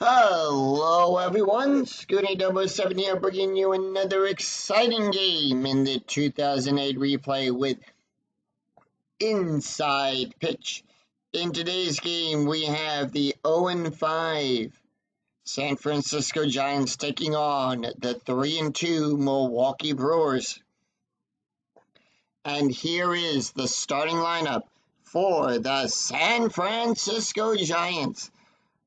Hello everyone, Scooty007 here bringing you another exciting game in the 2008 replay with Inside Pitch. In today's game we have the 0-5 San Francisco Giants taking on the 3-2 Milwaukee Brewers. And here is the starting lineup for the San Francisco Giants.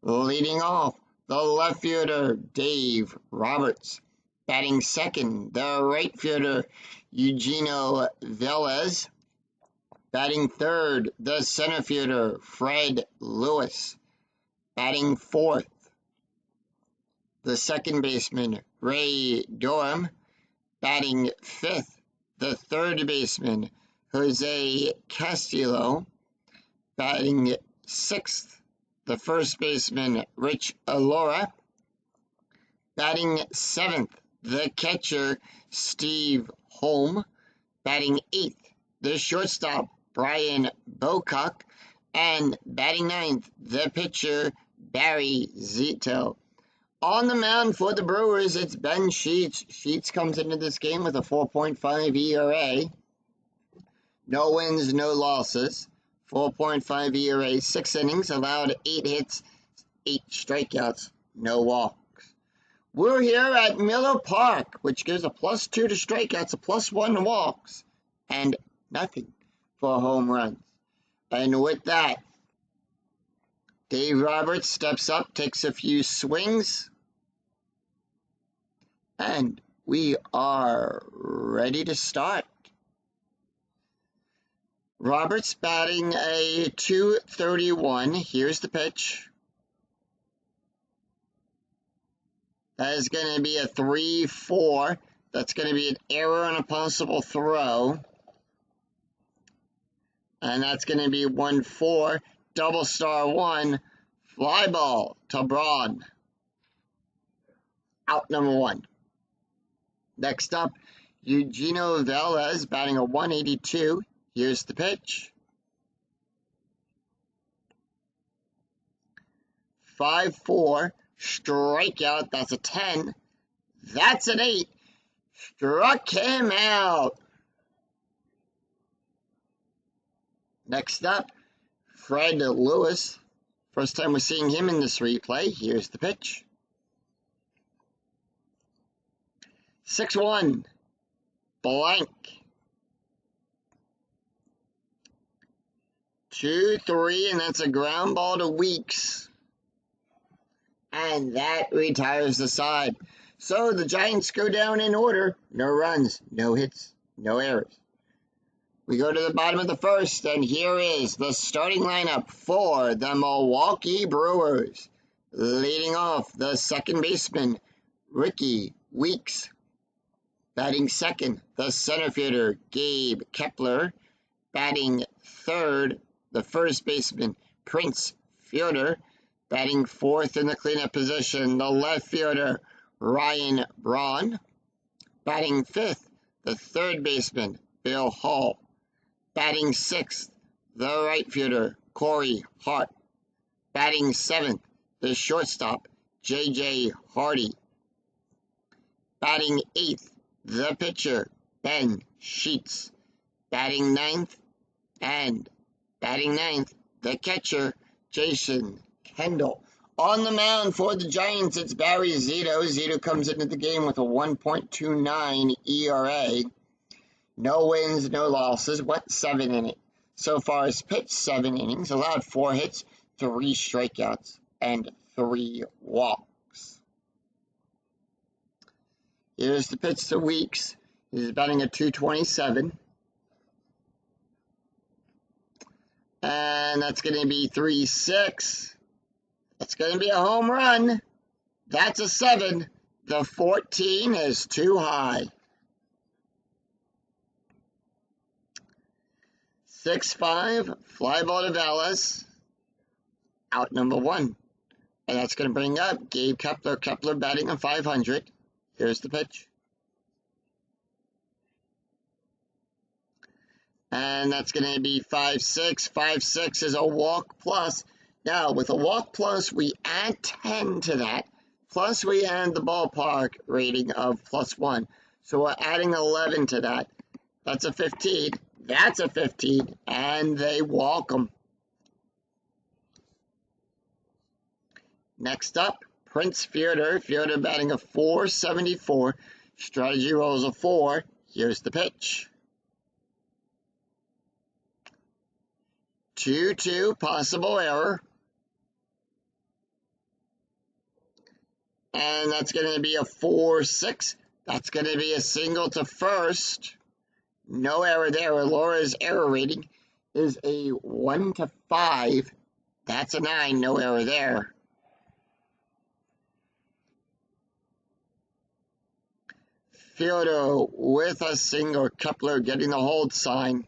Leading off, the left fielder, Dave Roberts. Batting second, the right fielder, Eugenio Velez. Batting third, the center fielder, Fred Lewis. Batting fourth, the second baseman, Ray Durham. Batting fifth, the third baseman, Jose Castillo. Batting sixth, the first baseman, Rich Alora. Batting seventh, the catcher, Steve Holm. Batting eighth, the shortstop, Brian Bocock. And batting ninth, the pitcher, Barry Zito. On the mound for the Brewers, it's Ben Sheets. Sheets comes into this game with a 4.5 ERA. No wins, no losses. 4.5 ERA, 6 innings, allowed 8 hits, 8 strikeouts, no walks. We're here at Miller Park, which gives a +2 to strikeouts, a +1 to walks, and nothing for home runs. And with that, Dave Roberts steps up, takes a few swings, and we are ready to start. Roberts batting a .231. Here's the pitch. That is going to be a 3-4. That's going to be an error and a possible throw. And that's going to be 1-4. Double star 1. Fly ball to Braun. Out number 1. Next up, Eugenio Velez batting a .182. Here's the pitch. 5-4. Strikeout. That's a 10. That's an 8. Struck him out. Next up, Fred Lewis. First time we're seeing him in this replay. Here's the pitch. 6-1. Blank. 2-3, and that's a ground ball to Weeks. And that retires the side. So the Giants go down in order. No runs, no hits, no errors. We go to the bottom of the first, and here is the starting lineup for the Milwaukee Brewers. Leading off, the second baseman, Ricky Weeks. Batting second, the center fielder, Gabe Kepler. Batting third, the first baseman, Prince Fielder. Batting fourth in the cleanup position, the left fielder, Ryan Braun. Batting fifth, the third baseman, Bill Hall. Batting sixth, the right fielder, Corey Hart. Batting seventh, the shortstop, J.J. Hardy. Batting eighth, the pitcher, Ben Sheets. Batting ninth, the catcher, Jason Kendall. On the mound for the Giants, it's Barry Zito. Zito comes into the game with a 1.29 ERA. No wins, no losses. Went 7 innings. So far as pitched 7 innings. Allowed 4 hits, 3 strikeouts, and 3 walks. Here's the pitch to Weeks. He's batting a .227. And that's going to be 3-6. That's going to be a home run. That's a 7. The 14 is too high. 6-5. Fly ball to Velez. Out number 1. And that's going to bring up Gabe Kepler. Kepler batting a .500. Here's the pitch. And that's going to be 5-6. 5-6 is a walk plus Now, with a walk plus, we add 10 to that, plus we add the ballpark rating of +1. So we're adding 11 to that. That's a 15. That's a 15, and they walk them. Next up, Prince Fielder. Fielder batting a .474. Strategy rolls a 4. Here's the pitch. 2-2, possible error. And that's going to be a 4-6. That's going to be a single to first. No error there. Laura's error rating is a 1-5. That's a 9. No error there. Fielder with a single. Kepler getting the hold sign.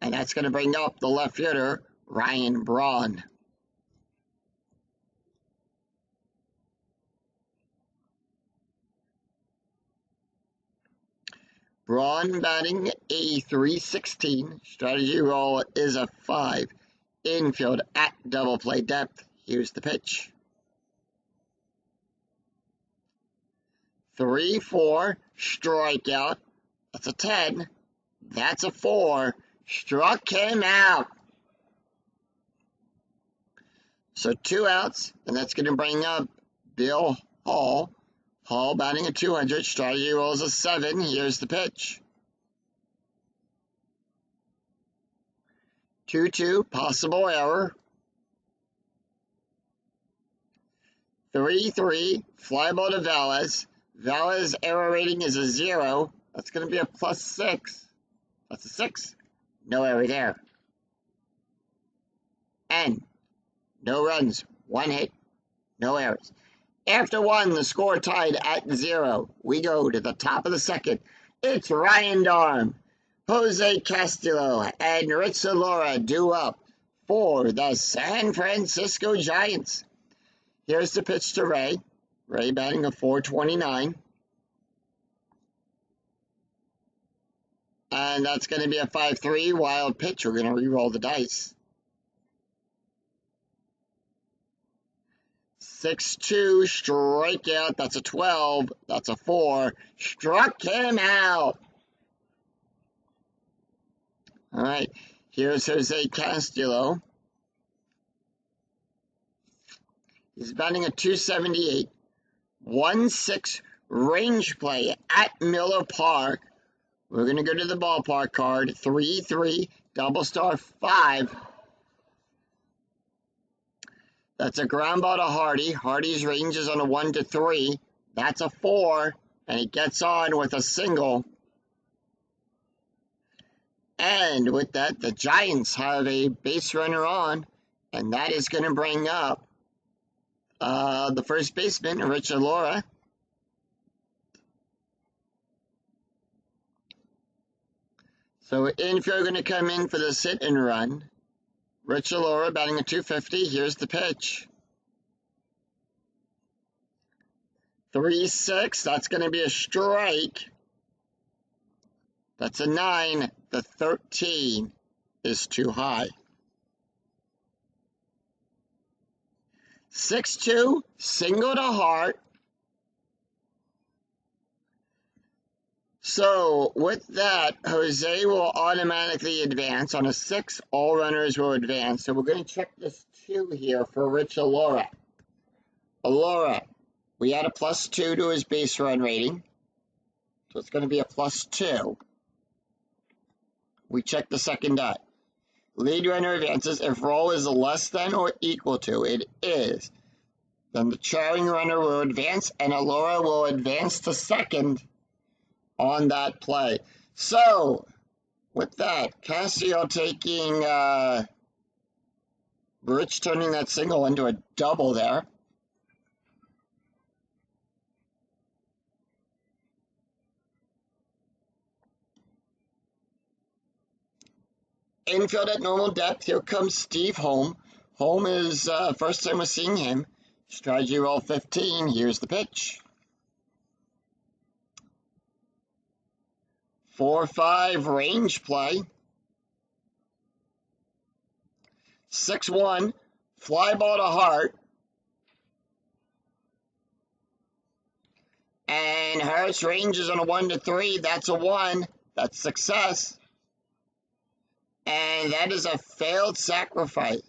And that's going to bring up the left fielder, Ryan Braun. Braun batting a .316. Strategy roll is a 5. Infield at double play depth. Here's the pitch. 3-4. Strikeout. That's a 10. That's a 4. Struck him out. So 2 outs, and that's going to bring up Bill Hall. Hall batting a .200. Strategy rolls a 7. Here's the pitch. 2-2. Possible error. 3-3. Fly ball to Velez. Velez error rating is a 0. That's going to be a +6. That's a 6. No error there. And no runs. 1 hit. No errors. After 1, the score tied at 0. We go to the top of the second. It's Ryan Darm, Jose Castillo, and Rich Alora due up for the San Francisco Giants. Here's the pitch to Ray. Ray batting a .429. And that's going to be a 5-3 wild pitch. We're going to re-roll the dice. 6-2, strikeout. That's a 12. That's a 4. Struck him out. All right, here's Jose Castillo. He's batting a .278. 1-6 range play at Miller Park. We're going to go to the ballpark card. 3-3, double star 5. That's a ground ball to Hardy. Hardy's range is on a 1-3. That's a 4. And he gets on with a single. And with that, the Giants have a base runner on. And that is going to bring up the first baseman, Rich Alora. So infield going to come in for the sit and run. Rich Alora batting a .250. Here's the pitch. 3-6. That's going to be a strike. That's a 9. The 13 is too high. 6-2. Single to Hart. So, with that, Jose will automatically advance. On a 6, all runners will advance. So, we're going to check this 2 here for Rich Alora. Alora, we add a +2 to his base run rating. So, it's going to be a +2. We check the second dot. Lead runner advances if roll is less than or equal to. It is. Then the trailing runner will advance, and Alora will advance to second on that play. So, with that, Castillo taking Rich turning that single into a double there. Infield at normal depth. Here comes Steve Holm. Holm is first time we're seeing him. Strategy roll 15. Here's the pitch. 4-5 range play. 6-1 Fly ball to Hart. And Hart's range is on a 1 to 3. That's a 1. That's success. And that is a failed sacrifice.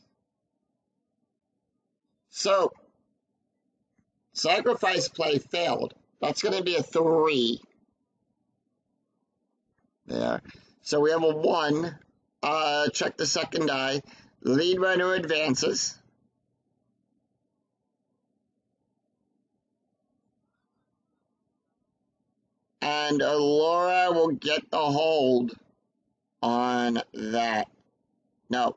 So, sacrifice play failed. That's going to be a 3. There. So we have a 1. Check the second die. Lead runner advances. And Laura will get the hold on that. No.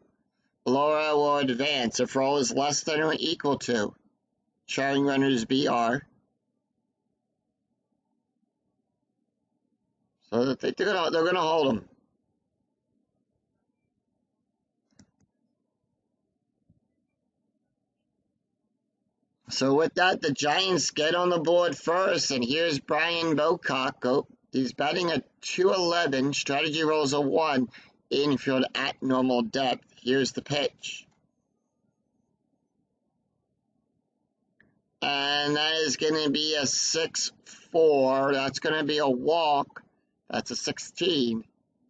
Laura will advance if roll is less than or equal to. Showing runners BR. So that they're gonna hold them. So with that, the Giants get on the board first, and here's Brian Bocock. Oh, he's batting a 211. Strategy rolls a 1. Infield at normal depth. Here's the pitch. And that is going to be a 6-4. That's going to be a walk. That's a 16.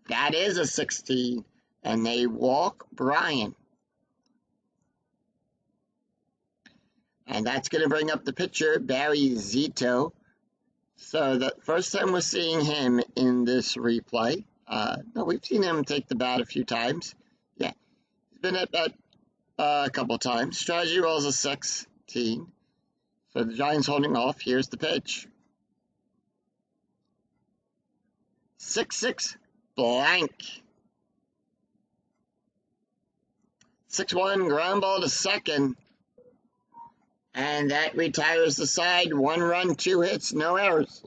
That is a 16. And they walk Brian. And that's going to bring up the pitcher, Barry Zito. So the first time we're seeing him in this replay. No, we've seen him take the bat a few times. Yeah, he's been at bat a couple of times. Strategy rolls a 16. So the Giants holding off. Here's the pitch. 6-6 blank. 6-1 ground ball to second. And that retires the side. 1 run, 2 hits, no errors.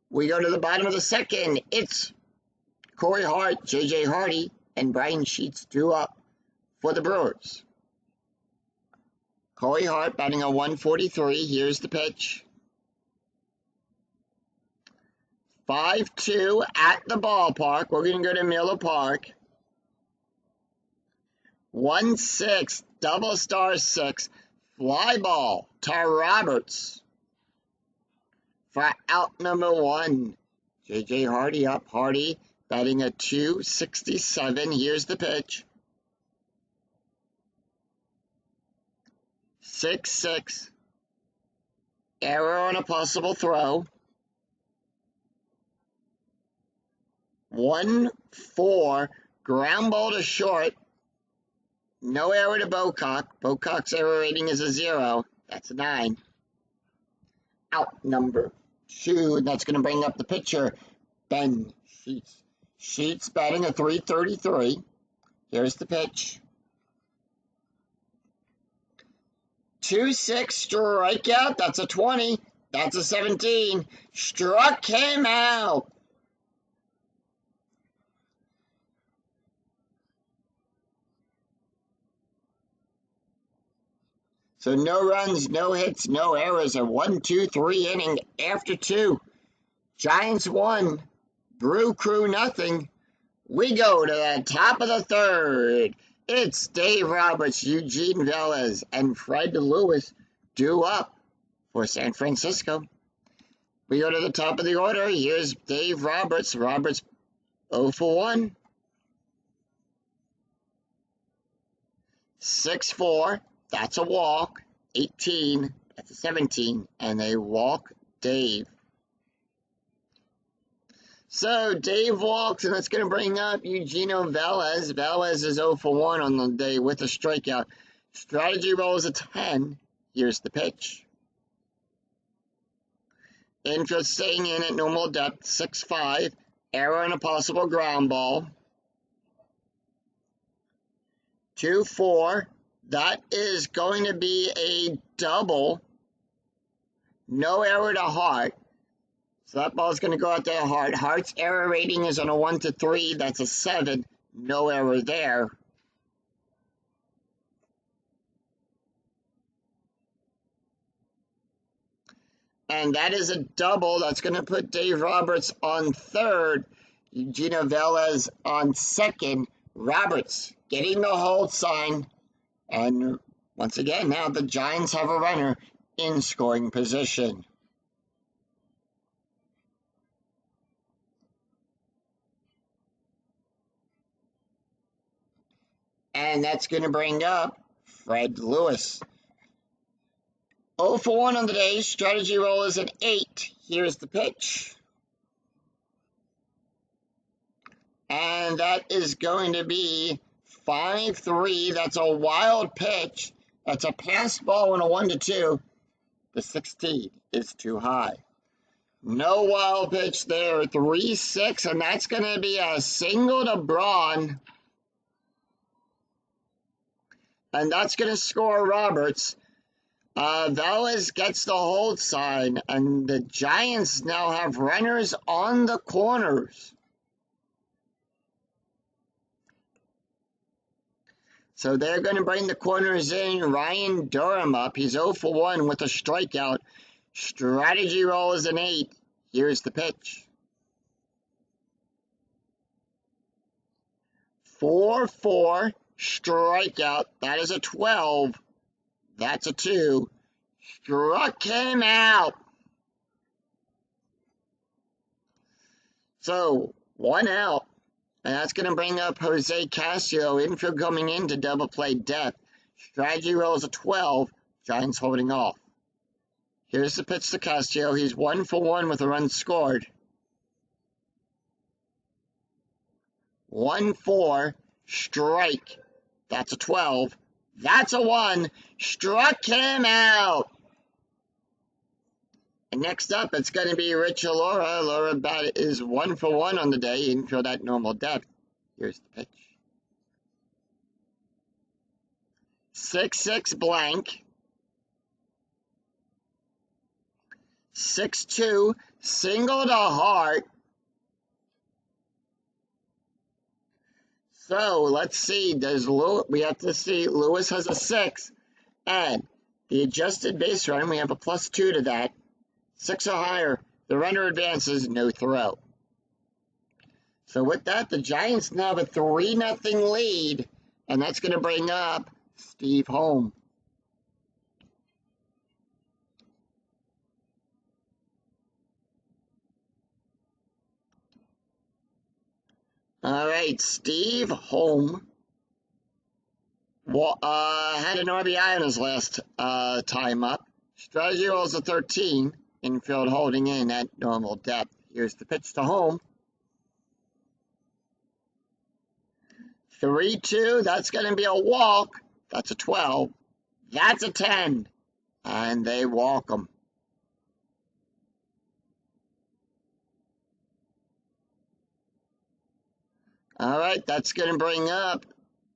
We go to the bottom of the second. It's Corey Hart, J.J. Hardy, and Brian Sheets due up for the Brewers. Corey Hart batting a 143. Here's the pitch. 5-2 at the ballpark. We're going to go to Miller Park. 1-6, double star 6. Fly ball to Roberts for out number 1. J.J. Hardy up. Hardy batting a 267. Here's the pitch. 6-6. Error on a possible throw. 1-4. Ground ball to short. No error to Bocock. Bocock's error rating is a 0. That's a 9. Out number 2. And that's going to bring up the pitcher, Ben Sheets. Sheets batting a 333. Here's the pitch. 2-6 strikeout. That's a 20. That's a 17. Struck him out. So no runs, no hits, no errors. A 1-2-3 inning after 2. Giants 1. Brew Crew nothing. We go to the top of the third. It's Dave Roberts, Eugene Velez, and Fred Lewis due up for San Francisco. We go to the top of the order. Here's Dave Roberts. Roberts 0 for 1. 6-4. That's a walk. 18. That's a 17. And they walk Dave. So Dave walks, and that's going to bring up Eugenio Velez. Velez is 0 for 1 on the day with a strikeout. Strategy rolls a 10. Here's the pitch. Infield staying in at normal depth. 6-5. Error and a possible ground ball. 2-4. That is going to be a double. No error to Hart. So that ball is going to go out there to Hart. Hart's error rating is on a 1 to 3. That's a 7. No error there. And that is a double. That's going to put Dave Roberts on third. Eugenio Velez on second. Roberts getting the hold sign. And once again, now the Giants have a runner in scoring position. And that's going to bring up Fred Lewis. 0 for 1 on the day. Strategy roll is an 8. Here's the pitch. And that is going to be 5-3. That's a wild pitch. That's a pass ball and a 1-2. The 16 is too high. No wild pitch there. 3-6, and that's going to be a single to Braun. And that's going to score Roberts. Velez gets the hold sign, and the Giants now have runners on the corners. So they're going to bring the corners in. Ryan Durham up. He's 0 for 1 with a strikeout. Strategy roll is an 8. Here's the pitch. 4-4. Strikeout. That is a 12. That's a 2. Struck him out. So, 1 out. And that's going to bring up Jose Castillo. Infield coming in to double play depth. Strategy roll is a 12. Giants holding off. Here's the pitch to Castillo. He's 1 for 1 with a run scored. 1-4. Strike. That's a 12. That's a 1. Struck him out. And next up, it's going to be Rich Alora. Alora bat is 1 for 1 on the day. Infield at normal depth. Here's the pitch. 6-6 blank. 6-2 single to Hart. So let's see. We have to see. Lewis has a 6, and the adjusted base run, we have a +2 to that. 6 or higher. The runner advances, no throw. So with that, the Giants now have a 3-0 lead, and that's going to bring up Steve Holm. All right, Steve Holm had an RBI on his last time up. Strategy rolls a 13. Infield holding in at normal depth. Here's the pitch to Holm. 3-2. That's going to be a walk. That's a 12. That's a 10. And they walk him. All right, that's going to bring up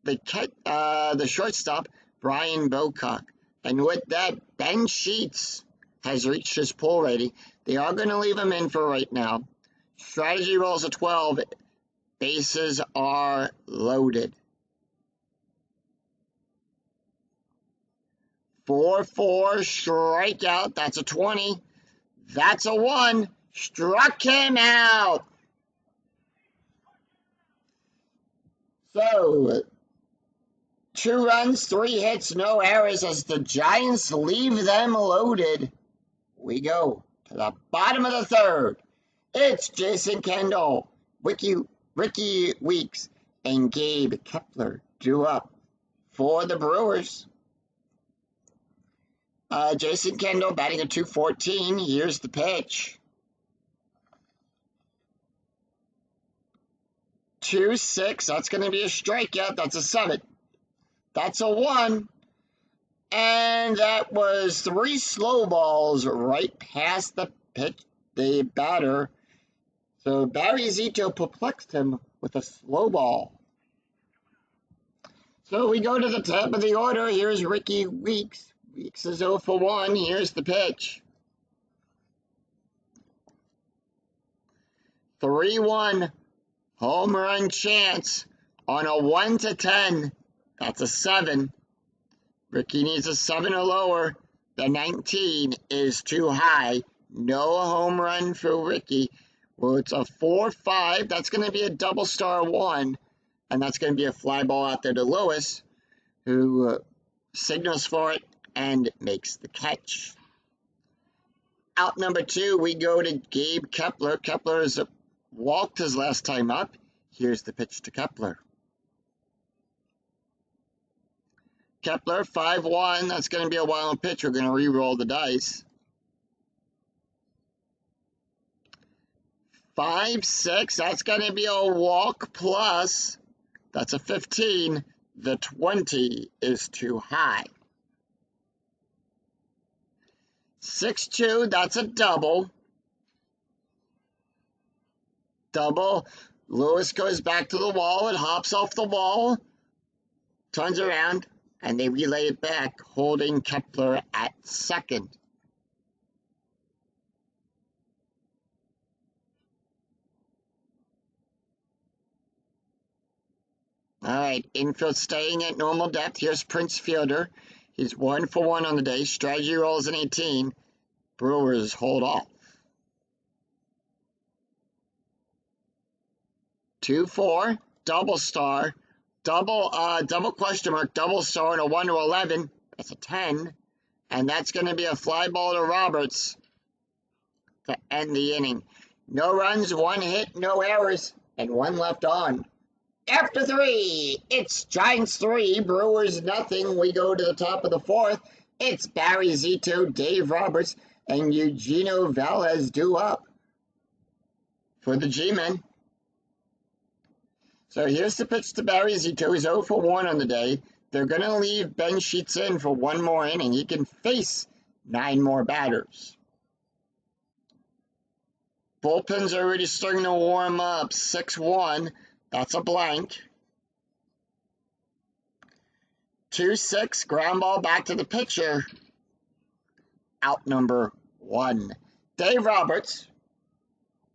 the shortstop, Brian Bocock. And with that, Ben Sheets has reached his pull rating. They are going to leave him in for right now. Strategy rolls a 12. Bases are loaded. 4-4 strikeout. That's a 20. That's a 1. Struck him out. So, 2 runs, 3 hits, no errors as the Giants leave them loaded. We go to the bottom of the 3rd. It's Jason Kendall, Ricky Weeks, and Gabe Kepler due up for the Brewers. Jason Kendall batting a .214. Here's the pitch. 2-6. That's going to be a strikeout. That's a 7. That's a 1. And that was 3 slow balls right past the batter. So Barry Zito perplexed him with a slow ball. So we go to the top of the order. Here's Ricky Weeks. Weeks is 0 for 1. Here's the pitch. 3-1. Home run chance on a 1-10. That's a 7. Ricky needs a 7 or lower. The 19 is too high. No home run for Ricky. Well, it's a 4-5. That's going to be a double star 1. And that's going to be a fly ball out there to Lewis, who signals for it, and makes the catch. Out number 2, we go to Gabe Kepler. Kepler has walked his last time up. Here's the pitch to Kepler. Kepler, 5-1. That's going to be a wild pitch. We're going to re-roll the dice. 5-6. That's going to be a walk plus. That's a 15. The 20 is too high. 6-2. That's a double. Double. Lewis goes back to the wall and hops off the wall. Turns around. And they relay it back, holding Kepler at second. All right, infield staying at normal depth. Here's Prince Fielder. He's 1-for-1 on the day. Strategy rolls an 18. Brewers hold off. 2-4, double star. Double question mark, double star, and a 1-11. That's a 10. And that's going to be a fly ball to Roberts to end the inning. No runs, 1 hit, no errors, and 1 left on. After 3, it's Giants 3, Brewers nothing. We go to the top of the 4th. It's Barry Zito, Dave Roberts, and Eugenio Velez due up for the G-men. So here's the pitch to Barry Zito. He's 0-for-1 on the day. They're going to leave Ben Sheets in for 1 more inning. He can face 9 more batters. Bullpen's already starting to warm up. 6-1. That's a blank. 2-6. Ground ball back to the pitcher. Out number 1. Dave Roberts.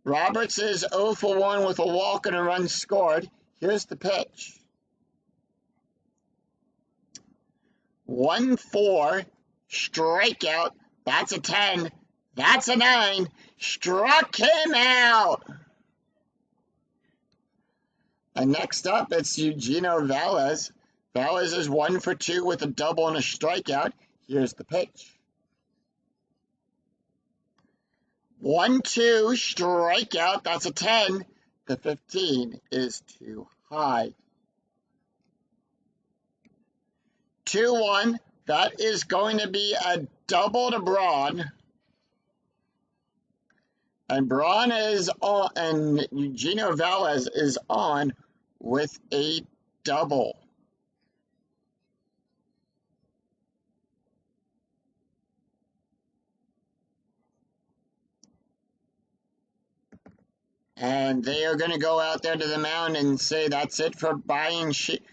Roberts is 0-for-1 with a walk and a run scored. Here's the pitch. 1-4, strikeout. That's a 10. That's a 9. Struck him out. And next up, it's Eugenio Velez. Velez is 1-for-2 with a double and a strikeout. Here's the pitch. 1-2, strikeout. That's a 10. The 15 is too high. 2-1. That is going to be a double to Braun. And Braun is on, and Eugenio Velez is on with a double. And they are going to go out there to the mound and say that's it for Brian Sheets.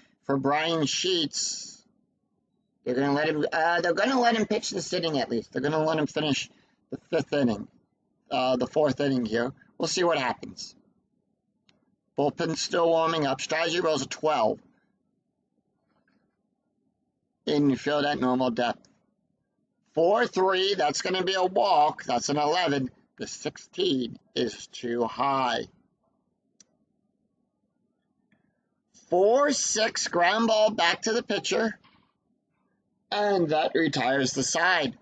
They're going to let him. They're going to let him pitch the sitting at least. They're going to let him finish the 5th inning, the 4th inning here. We'll see what happens. Bullpen's still warming up. Strategy rolls a 12. Infield at normal depth. 4-3. That's going to be a walk. That's an 11. The 16 is too high. 4-6, ground ball back to the pitcher. And that retires the side.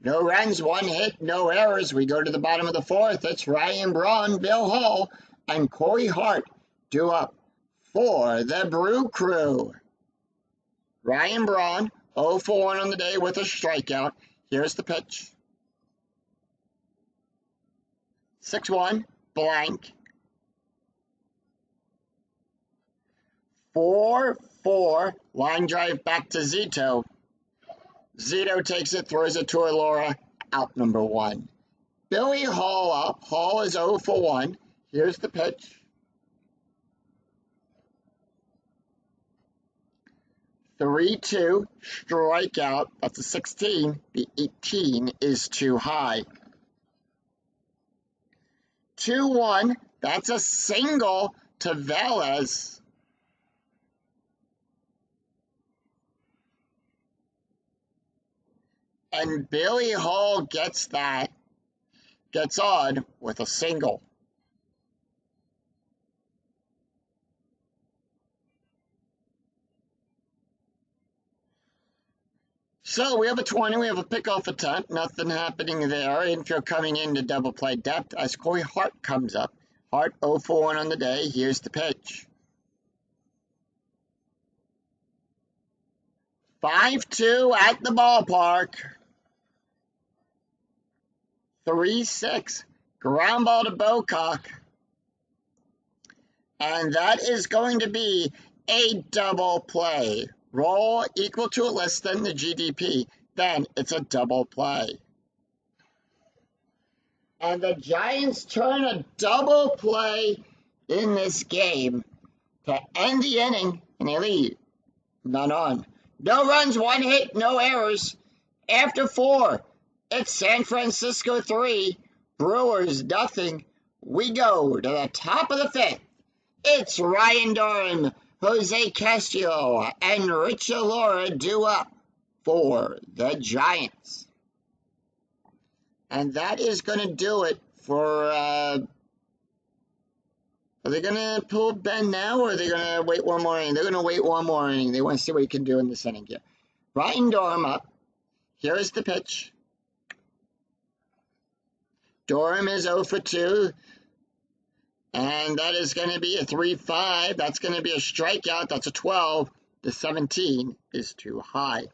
No runs, 1 hit, no errors. We go to the bottom of the 4th. It's Ryan Braun, Bill Hall, and Corey Hart due up for the Brew Crew. Ryan Braun, 0-for-1 on the day with a strikeout. Here's the pitch. 6-1, blank. 4-4, line drive back to Zito. Zito takes it, throws it to Alora, out number 1. Billy Hall up. Hall is 0-for-1. Here's the pitch. 3-2, strikeout. That's a 16. The 18 is too high. 2-1, that's a single to Velez. And Billy Hall gets on with a single. So we have a 20, we have a pickoff attempt, nothing happening there. Infield coming into double play depth as Corey Hart comes up. Hart 0 for 1 on the day. Here's the pitch. 5-2 at the ballpark. 3-6. Ground ball to Bocock. And that is going to be a double play. Roll equal to or less than the GDP. Then it's a double play. And the Giants turn a double play in this game to end the inning, and they lead. None on. No runs, 1 hit, no errors. After 4, it's San Francisco 3, Brewers nothing. We go to the top of the 5th. It's Ryan Durham, Jose Castillo, and Rich Alora due up for the Giants. And that is going to do it for, are they going to pull Ben now, or are they going to wait one more inning? They're going to wait one more inning. They want to see what he can do in this inning here. Ryan Durham up. Here is the pitch. Durham is 0 for 2. And that is going to be a 3-5. That's going to be a strikeout. That's a 12. The 17 is too high.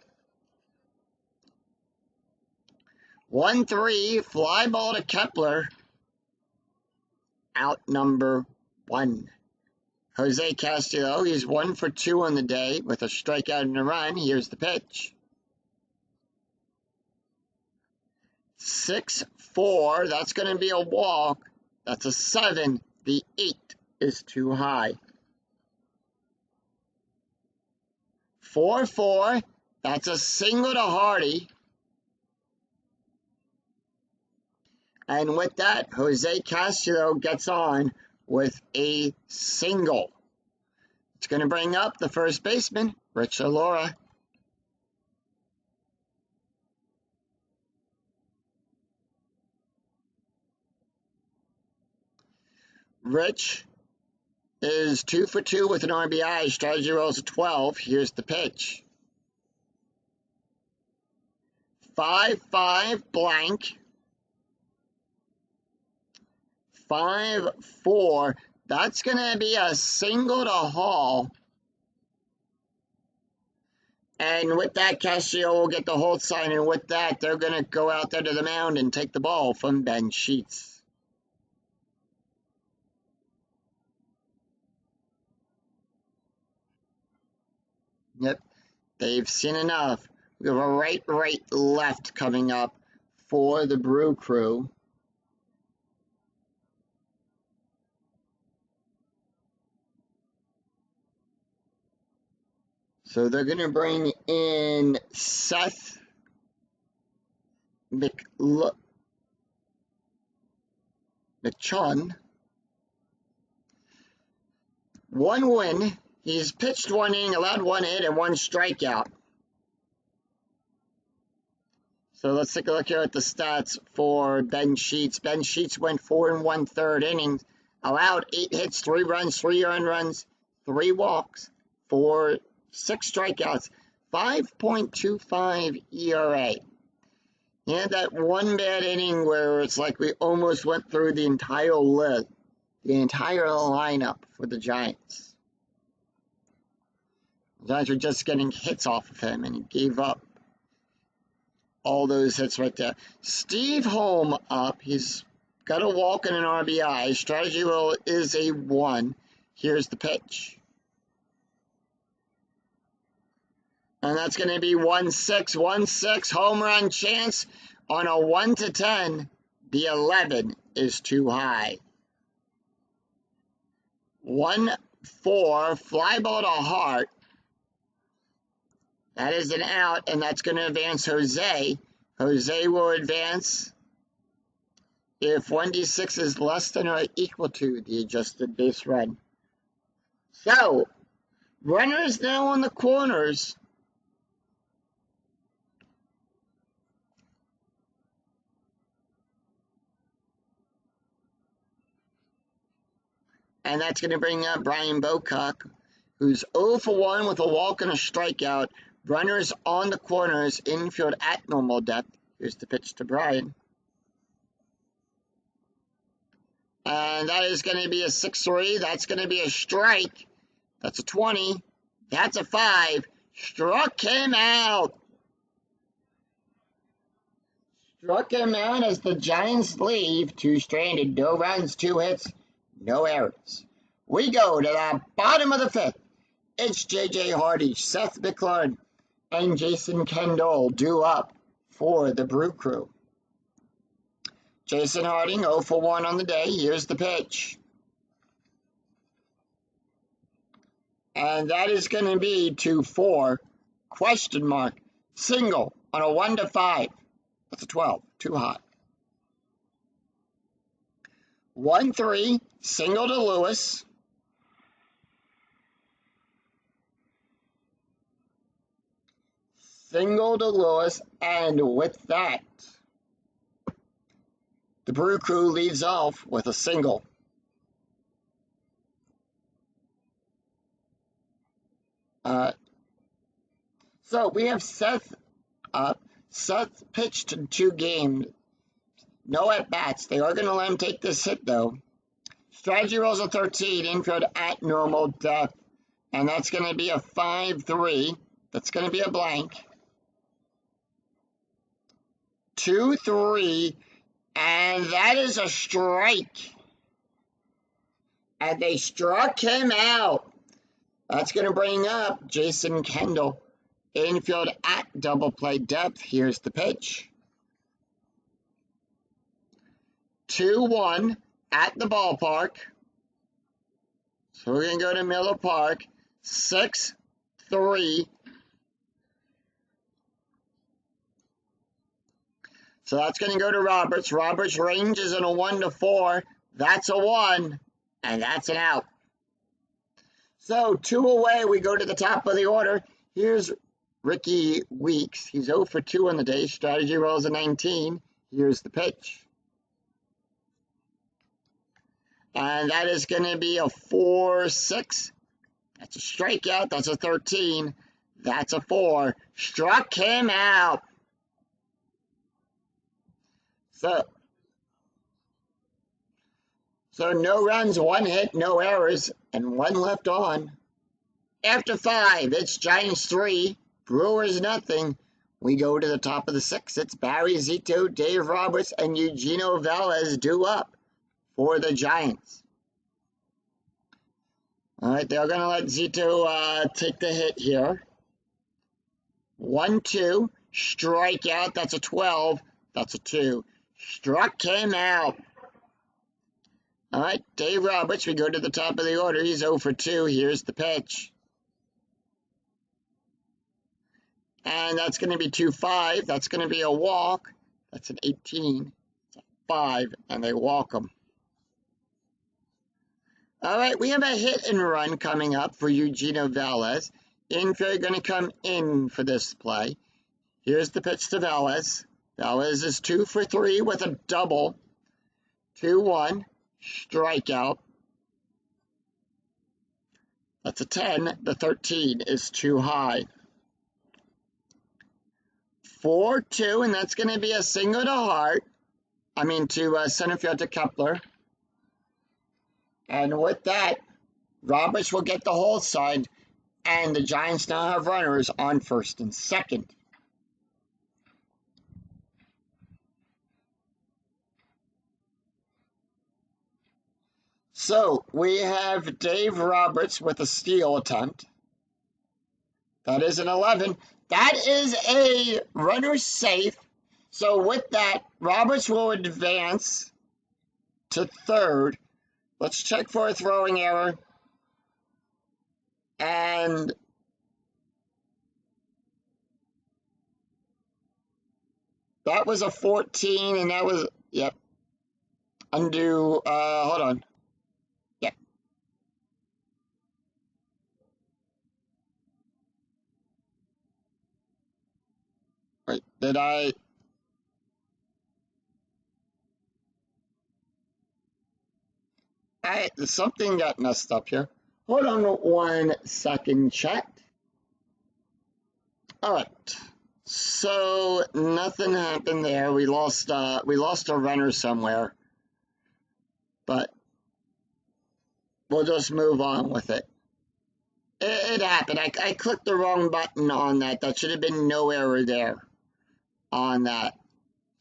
1-3, fly ball to Kepler. Out number 1. Jose Castillo, he's 1 for 2 on the day with a strikeout and a run. Here's the pitch. 6-4, that's going to be a walk. That's a 7. The 8 is too high. 4-4, that's a single to Hardy. And with that, Jose Castillo gets on with a single. It's going to bring up the first baseman, Rich Alora. Rich is 2 for 2 with an RBI. Strategy rolls a 12. Here's the pitch. 5-5 blank. 5-4. That's going to be a single to Hall. And with that, Castillo will get the hold sign. And with that, they're going to go out there to the mound and take the ball from Ben Sheets. Yep, they've seen enough. We have a right, left coming up for the Brew Crew. So they're going to bring in Seth McChun. 1 win. He's pitched 1 inning, allowed 1 hit, and 1 strikeout. So let's take a look here at the stats for Ben Sheets. Ben Sheets went 4 1/3 innings, allowed 8 hits, 3 runs, 3 earned runs, 3 walks, 6 strikeouts, 5.25 ERA. He had that 1 bad inning where it's like we almost went through the entire list, the entire lineup for the Giants. The Giants were just getting hits off of him, and he gave up all those hits right there. Steve Holm up. He's got a walk and an RBI. Strategy roll is a 1. Here's the pitch. And that's going to be 1-6. 1-6 home run chance on a 1-10. The 11 is too high. 1-4 fly ball to Hart. That is an out, and that's going to advance Jose. Jose will advance if 1d6 is less than or equal to the adjusted base run. So, runners now on the corners. And that's going to bring up Brian Bocock, who's 0 for 1 with a walk and a strikeout. Runners on the corners, infield at normal depth. Here's the pitch to Brian. And that is going to be a 6-3. That's going to be a strike. That's a 20. That's a 5. Struck him out. Struck him out as the Giants leave. 2 stranded, no runs, 2 hits, no errors. We go to the bottom of the 5th. It's J.J. Hardy, Seth McClellan, and Jason Kendall due up for the Brew Crew. Jason Harding, 0 for 1 on the day. Here's the pitch. And that is going to be 2-4, question mark, single on a 1-5. That's a 12, too hot. 1-3, single to Lewis. Single to Lewis, and with that, the Brew Crew leads off with a single. So we have Seth up. Seth pitched in 2 games. No at-bats. They are going to let him take this hit, though. Strategy rolls a 13, infield at normal depth. And that's going to be a 5-3. That's going to be a blank. 2-3. And that is a strike. And they struck him out. That's going to bring up Jason Kendall. Infield at double play depth. Here's the pitch. 2-1 at the ballpark. So we're going to go to Miller Park. 6-3. So that's going to go to Roberts. Roberts ranges in a 1-4. That's a 1. And that's an out. So 2 away. We go to the top of the order. Here's Ricky Weeks. He's 0 for 2 on the day. Strategy rolls a 19. Here's the pitch. And that is going to be a 4-6. That's a strikeout. That's a 13. That's a 4. Struck him out. So no runs, 1 hit, no errors, and 1 left on. After 5, it's Giants 3, Brewers nothing. We go to the top of the 6th. It's Barry Zito, Dave Roberts, and Eugenio Velez due up for the Giants. All right, they're going to let Zito take the hit here. 1-2, strikeout. That's a 12. That's a 2. Struck him out. All right, Dave Roberts, we go to the top of the order. He's 0 for 2. Here's the pitch. And that's going to be 2-5. That's going to be a walk. That's an 18. It's a 5, and they walk him. All right, we have a hit and run coming up for Eugenio Velez. Infield going to come in for this play. Here's the pitch to Velez. Velez is 2 for 3 with a double. 2-1, strikeout. That's a 10. The 13 is too high. 4-2, and that's going to be a single to center field to Kepler. And with that, Roberts will get the hold side, and the Giants now have runners on first and second. So we have Dave Roberts with a steal attempt. That is an 11. That is a runner safe. So with that, Roberts will advance to third. Let's check for a throwing error. And that was a 14, and that was, yep. Hold on. Yep. Wait, something got messed up here. Hold on 1 second, chat. All right. So nothing happened there. We lost a runner somewhere, but we'll just move on with it. It happened. I clicked the wrong button on that. That should have been no error there on that.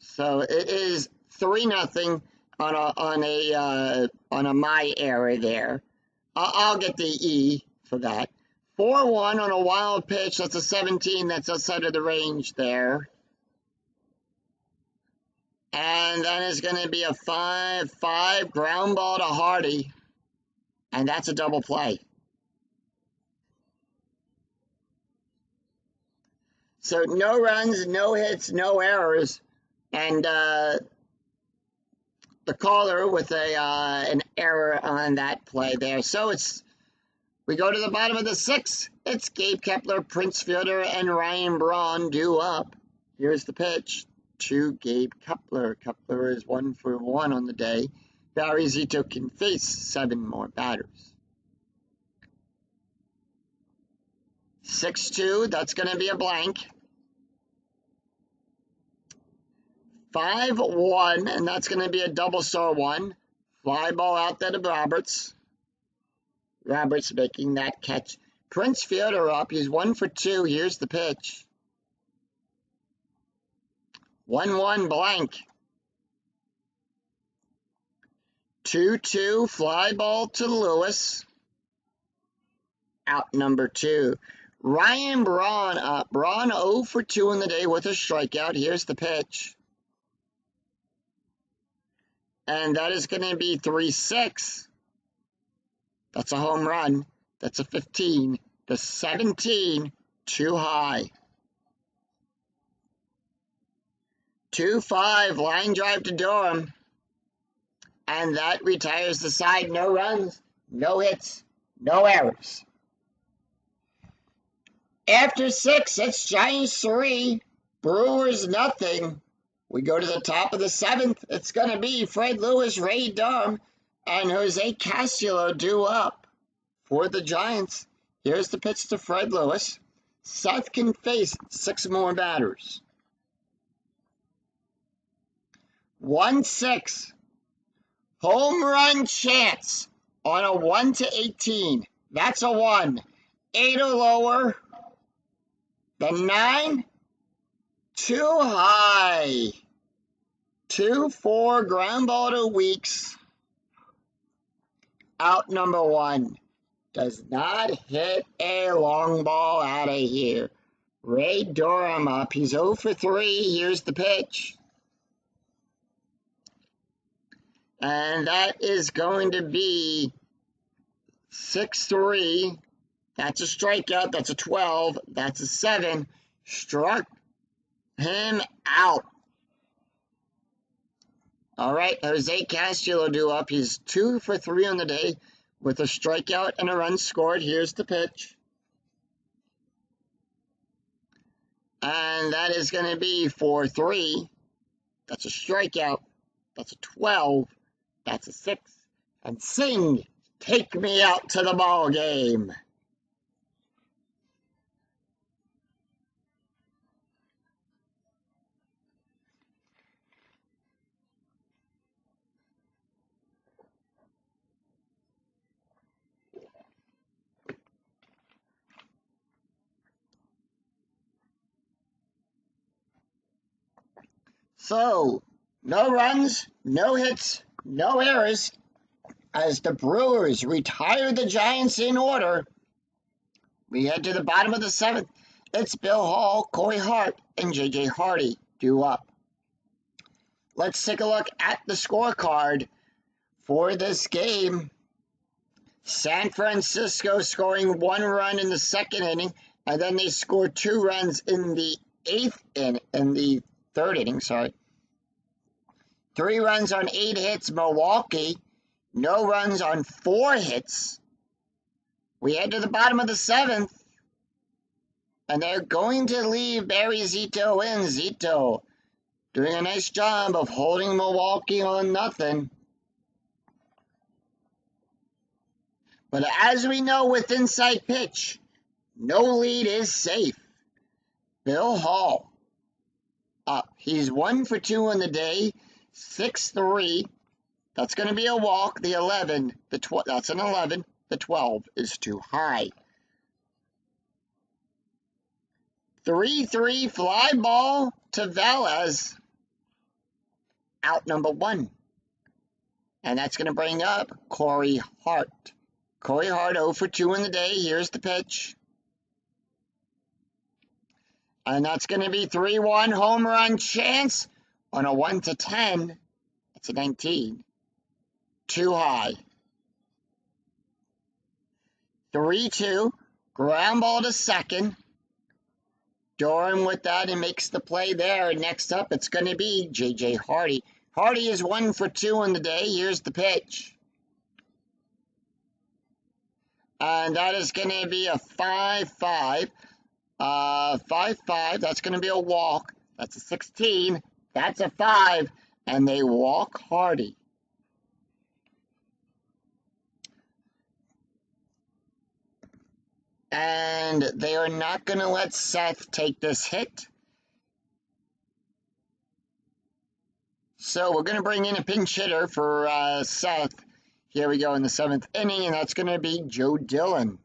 So it is 3-0 on a my error there. I'll get the E for that. 4-1 on a wild pitch. That's a 17. That's outside of the range there. And then it's going to be a 5-5 ground ball to Hardy. And that's a double play. So no runs, no hits, no errors. And the caller with an error on that play there. So we go to the bottom of the 6th. It's Gabe Kepler, Prince Fielder, and Ryan Braun due up. Here's the pitch to Gabe Kepler. Kepler is 1 for 1 on the day. Barry Zito can face 7 more batters. 6-2, that's going to be a blank. 5-1, and that's going to be a double star 1. Fly ball out there to Roberts. Roberts making that catch. Prince Fielder up. He's 1 for 2. Here's the pitch. 1-1 blank. 2-2 fly ball to Lewis. Out number 2. Ryan Braun up. Braun 0 for 2 in the day with a strikeout. Here's the pitch. And that is going to be 3-6. That's a home run. That's a 15. The 17, too high. 2-5, line drive to Durham. And that retires the side. No runs, no hits, no errors. After 6, it's Giants 3, Brewers nothing. We go to the top of the 7th. It's going to be Fred Lewis, Ray Durham, and Jose Castillo due up for the Giants. Here's the pitch to Fred Lewis. Seth can face 6 more batters. 1-6. Home run chance on a 1-18. That's a 1. 8 or lower. The 9, too high. 2-4 ground ball to Weeks. Out number 1. Does not hit a long ball out of here. Ray Durham up. He's 0 for 3. Here's the pitch. And that is going to be 6-3. That's a strikeout. That's a 12. That's a 7. Struck him out. All right, Jose Castillo due up. He's 2 for 3 on the day with a strikeout and a run scored. Here's the pitch. And that is going to be 4-3. That's a strikeout. That's a 12. That's a 6. And Sing, take me out to the ball game. So, no runs, no hits, no errors, as the Brewers retire the Giants in order. We head to the bottom of the 7th. It's Bill Hall, Corey Hart, and J.J. Hardy due up. Let's take a look at the scorecard for this game. San Francisco scoring 1 run in the 2nd inning, and then they scored 2 runs in the 3rd inning, sorry. 3 runs on 8 hits, Milwaukee. No runs on 4 hits. We head to the bottom of the 7th. And they're going to leave Barry Zito in. Zito doing a nice job of holding Milwaukee on nothing. But as we know with inside pitch, no lead is safe. Bill Hall up. He's 1 for 2 on the day, 6-3. That's going to be a walk. The 11, that's an 11. The 12 is too high. 3-3 fly ball to Velez. Out number 1. And that's going to bring up Corey Hart. Corey Hart 0 for 2 in the day. Here's the pitch. And that's going to be 3-1 home run chance on a 1-10. It's a 19. Too high. 3-2. Ground ball to second. Doran with that and makes the play there. Next up, it's going to be J.J. Hardy. Hardy is 1 for 2 on the day. Here's the pitch. And that is going to be a 5-5. 5-5. That's going to be a walk. That's a 16. That's a 5. And they walk Hardy. And they are not going to let Seth take this hit. So we're going to bring in a pinch hitter for Seth. Here we go in the 7th inning, and that's going to be Joe Dillon.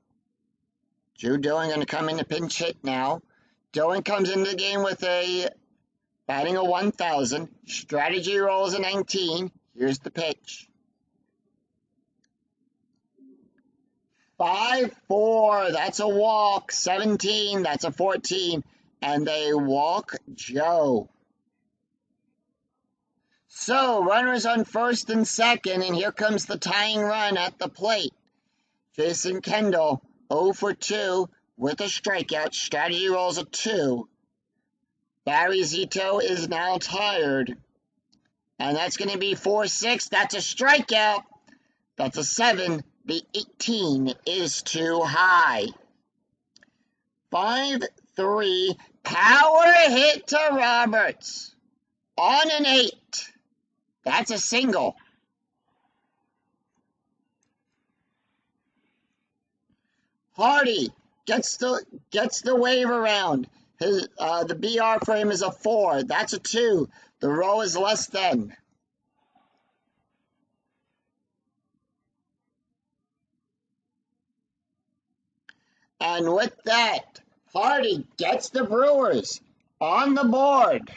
Joe Dillon going to come in to pinch hit now. Dillon comes into the game with a batting of 1,000. Strategy rolls a 19. Here's the pitch. 5-4, that's a walk. 17, that's a 14. And they walk Joe. So, runners on first and second, and here comes the tying run at the plate. Jason Kendall, 0 for 2 with a strikeout. Strategy rolls a 2. Barry Zito is now tired. And that's going to be 4-6. That's a strikeout. That's a 7. The 18 is too high. 5-3. Power hit to Roberts. On an 8. That's a single. Hardy gets the wave around. The BR frame is a 4. That's a 2. The row is less than. And with that, Hardy gets the Brewers on the board.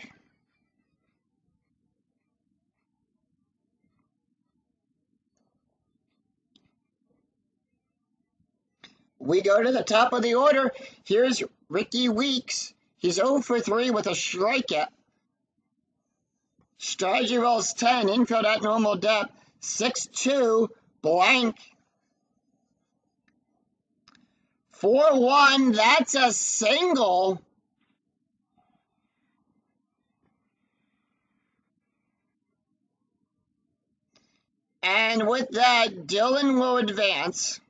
We go to the top of the order. Here's Ricky Weeks. He's 0 for 3 with a strikeout. Strategy rolls 10. Infield at normal depth. 6-2. Blank. 4-1. That's a single. And with that, Dillon will advance.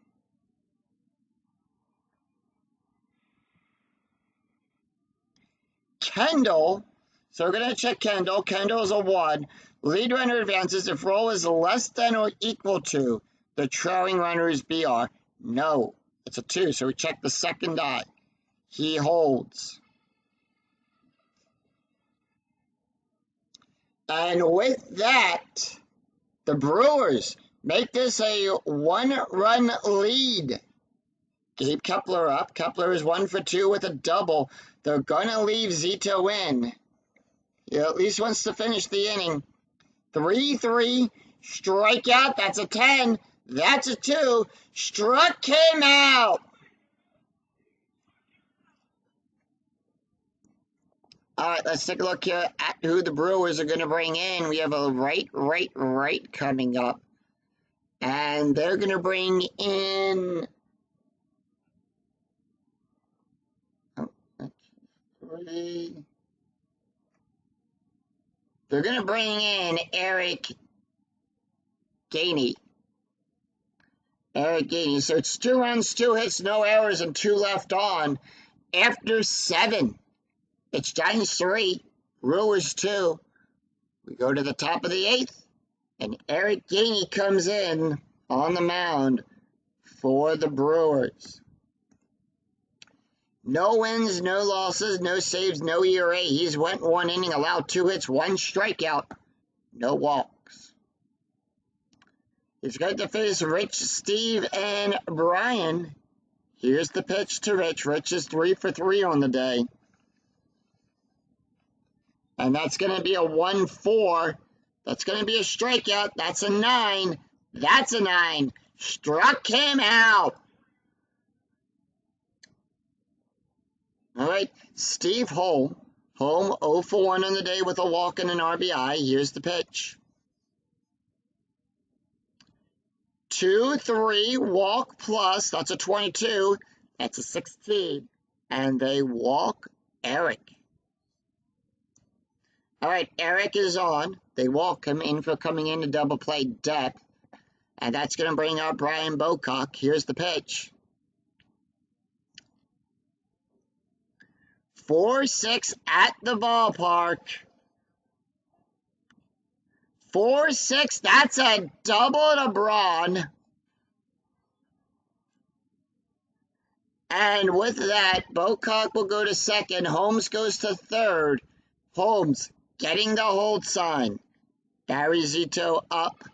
Kendall, so we're going to check Kendall. Kendall is a 1. Lead runner advances if roll is less than or equal to the trailing runner's BR. No, it's a 2, so we check the second die. He holds. And with that, the Brewers make this a 1-run lead. Gabe Kepler up. Kepler is 1 for 2 with a double. They're going to leave Zito in. He at least wants to finish the inning. 3-3. Strikeout. That's a 10. That's a 2. Struck him out. All right, let's take a look here at who the Brewers are going to bring in. We have a right coming up. And they're going to bring in... They're going to bring in Eric Gainey. So it's 2 runs, 2 hits, no errors, and 2 left on. After 7, it's Giants 3, Brewers 2. We go to the top of the 8th, and Eric Gainey comes in on the mound for the Brewers. No wins, no losses, no saves, no ERA. He's went 1 inning, allowed 2 hits, 1 strikeout, no walks. He's going to face Rich, Steve, and Brian. Here's the pitch to Rich. Rich is 3 for 3 on the day. And that's going to be a 1-4. That's going to be a strikeout. That's a 9. That's a 9. Struck him out. All right, Steve Holm. Holm 0 for 1 on the day with a walk and an RBI. Here's the pitch. 2-3, walk plus. That's a 22. That's a 16. And they walk Eric. All right, Eric is on. They walk him in for coming into double play depth. And that's going to bring out Brian Bocock. Here's the pitch. 4-6 at the ballpark. 4-6, that's a double to Braun. And with that, Bocock will go to second. Holmes goes to third. Holmes getting the hold sign. Barry Zito up.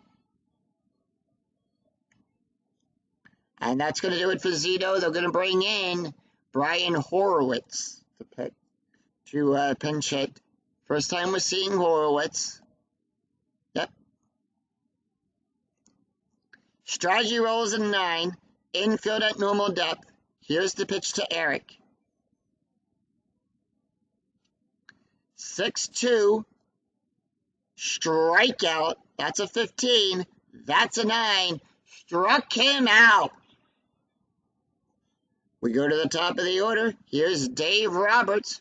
And that's going to do it for Zito. They're going to bring in Brian Horowitz to pinch hit. First time we're seeing Horowitz. Yep. Strategy rolls a 9. Infield at normal depth. Here's the pitch to Eric. 6-2. Strikeout. That's a 15. That's a 9. Struck him out. We go to the top of the order. Here's Dave Roberts.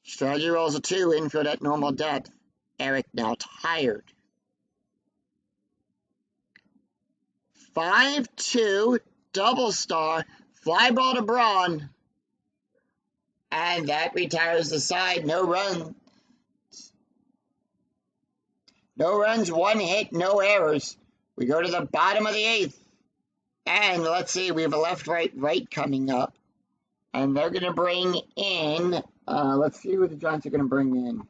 Strategy rolls a 2. Infield at normal depth. Eric now tired. 5-2. Double star. Fly ball to Braun. And that retires the side. No run. No runs, 1 hit, no errors. We go to the bottom of the 8th. And let's see, we have a left-right coming up. And they're going to bring in, let's see who the Giants are going to bring in.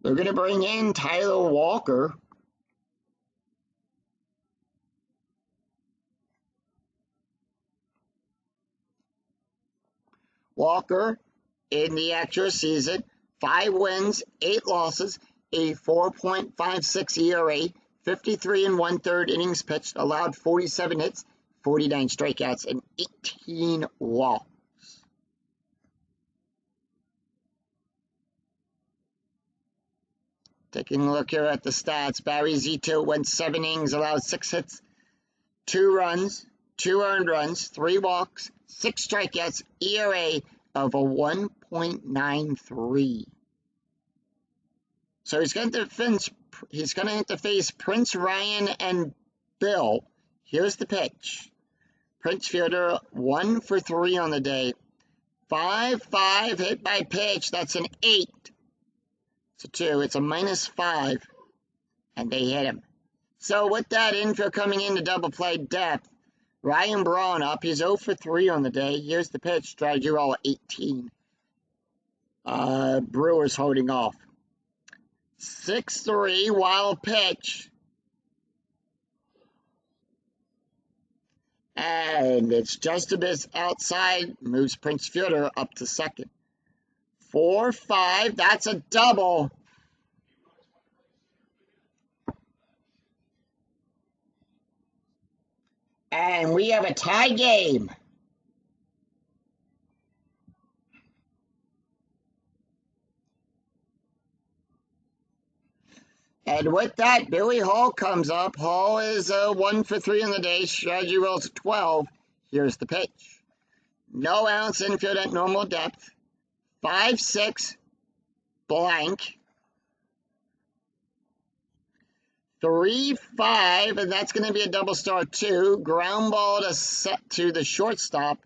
They're going to bring in Tyler Walker. Walker, in the actual season, 5 wins, 8 losses, a 4.56 ERA, 53 1/3 innings pitched, allowed 47 hits, 49 strikeouts, and 18 walks. Taking a look here at the stats, Barry Zito went 7 innings, allowed 6 hits, 2 runs, 2 earned runs, 3 walks, 6 strikeouts, ERA of a 1.93. So he's going to have to face Prince, Ryan, and Bill. Here's the pitch. Prince fielder 1 for 3 on the day. 5-5 hit by pitch. That's an 8. It's a 2. It's a -5. And they hit him. So with that infield coming into double play depth, Ryan Braun up. He's 0 for 3 on the day. Here's the pitch. Strategy roll 18. Brewers holding off. 6-3 wild pitch. And it's just a bit outside. Moves Prince Fielder up to second. 4-5. That's a double. And we have a tie game. And with that, Billy Hall comes up. Hall is 1 for 3 on the day. Strategy rolls 12. Here's the pitch. No outs, infield at normal depth. 5-6, blank. 3-5, and that's going to be a double star 2. Ground ball to the shortstop.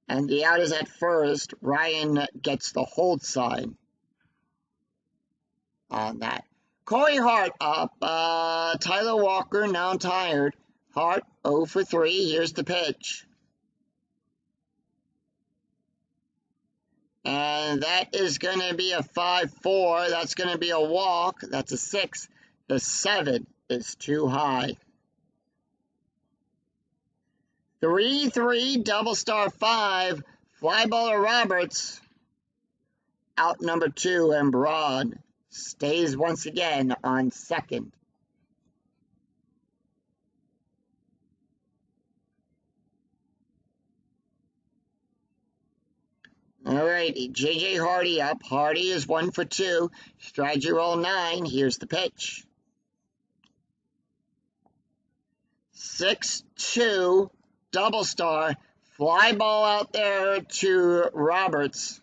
And the out is at first. Ryan gets the hold sign on that. Corey Hart up. Tyler Walker now tired. Hart 0 for 3. Here's the pitch. And that is going to be a 5-4. That's going to be a walk. That's a 6. The 7 is too high. 3-3, double star 5. Fly ball to Roberts. Out number 2, and Broad stays once again on second. All right, J.J. Hardy up. Hardy is 1 for 2. Strategy roll 9. Here's the pitch. 6-2, double star. Fly ball out there to Roberts.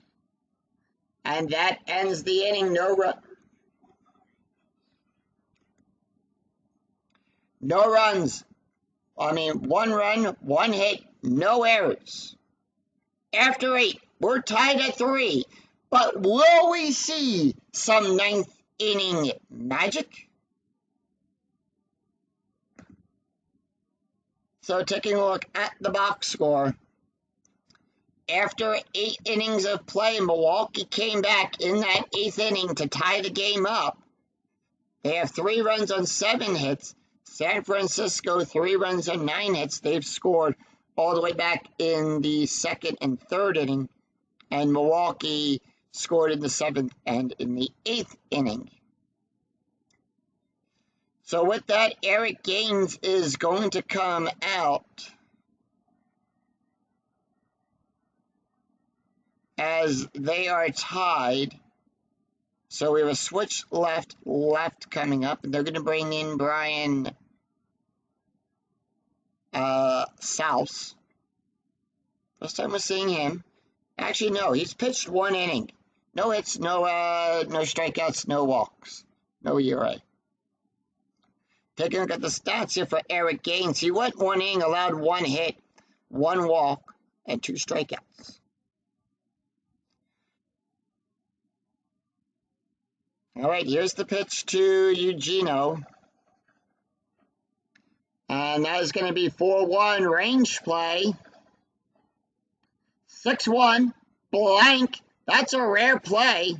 And that ends the inning. No runs. 1 run, 1 hit, no errors. After 8, we're tied at 3. But will we see some 9th inning magic? So taking a look at the box score. After 8 innings of play, Milwaukee came back in that 8th inning to tie the game up. They have 3 runs on 7 hits. San Francisco, 3 runs on 9 hits. They've scored all the way back in the 2nd and 3rd inning. And Milwaukee scored in the 7th and in the 8th inning. So with that, Eric Gaines is going to come out as they are tied. So we have a switch left coming up, and they're going to bring in Brian South. First time we're seeing him. Actually, no, he's pitched 1 inning. No hits, no strikeouts, no walks, no ERA. Taking a look at the stats here for Eric Gaines. He went 1 inning, allowed 1 hit, 1 walk, and 2 strikeouts. All right, here's the pitch to Eugenio. And that is going to be 4-1 range play. 6-1, blank. That's a rare play.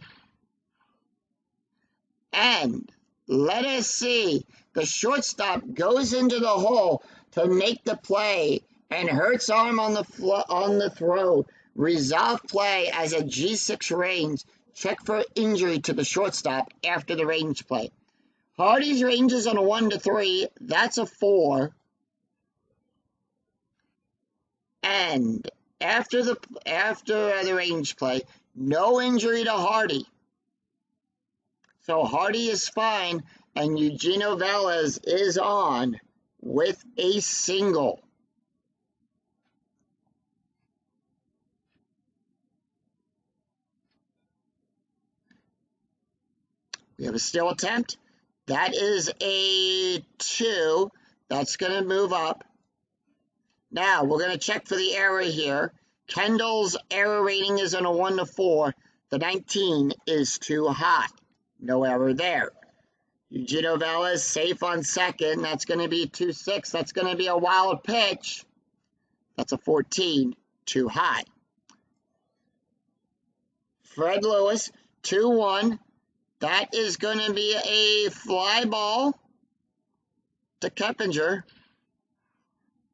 And let us see. The shortstop goes into the hole to make the play, and Hurt's arm on the throw. Resolve play as a G6 range. Check for injury to the shortstop after the range play. Hardy's range is on a 1-3. That's a 4. And after the range play, no injury to Hardy. So Hardy is fine, and Eugenio Velez is on with a single. We have a steal attempt. That is a 2. That's going to move up. Now, we're going to check for the error here. Kendall's error rating is on a 1-4. The 19 is too high. No error there. Eugenio Velez safe on second. That's going to be 2-6. That's going to be a wild pitch. That's a 14. Too high. Fred Lewis, 2-1. That is going to be a fly ball to Keppinger.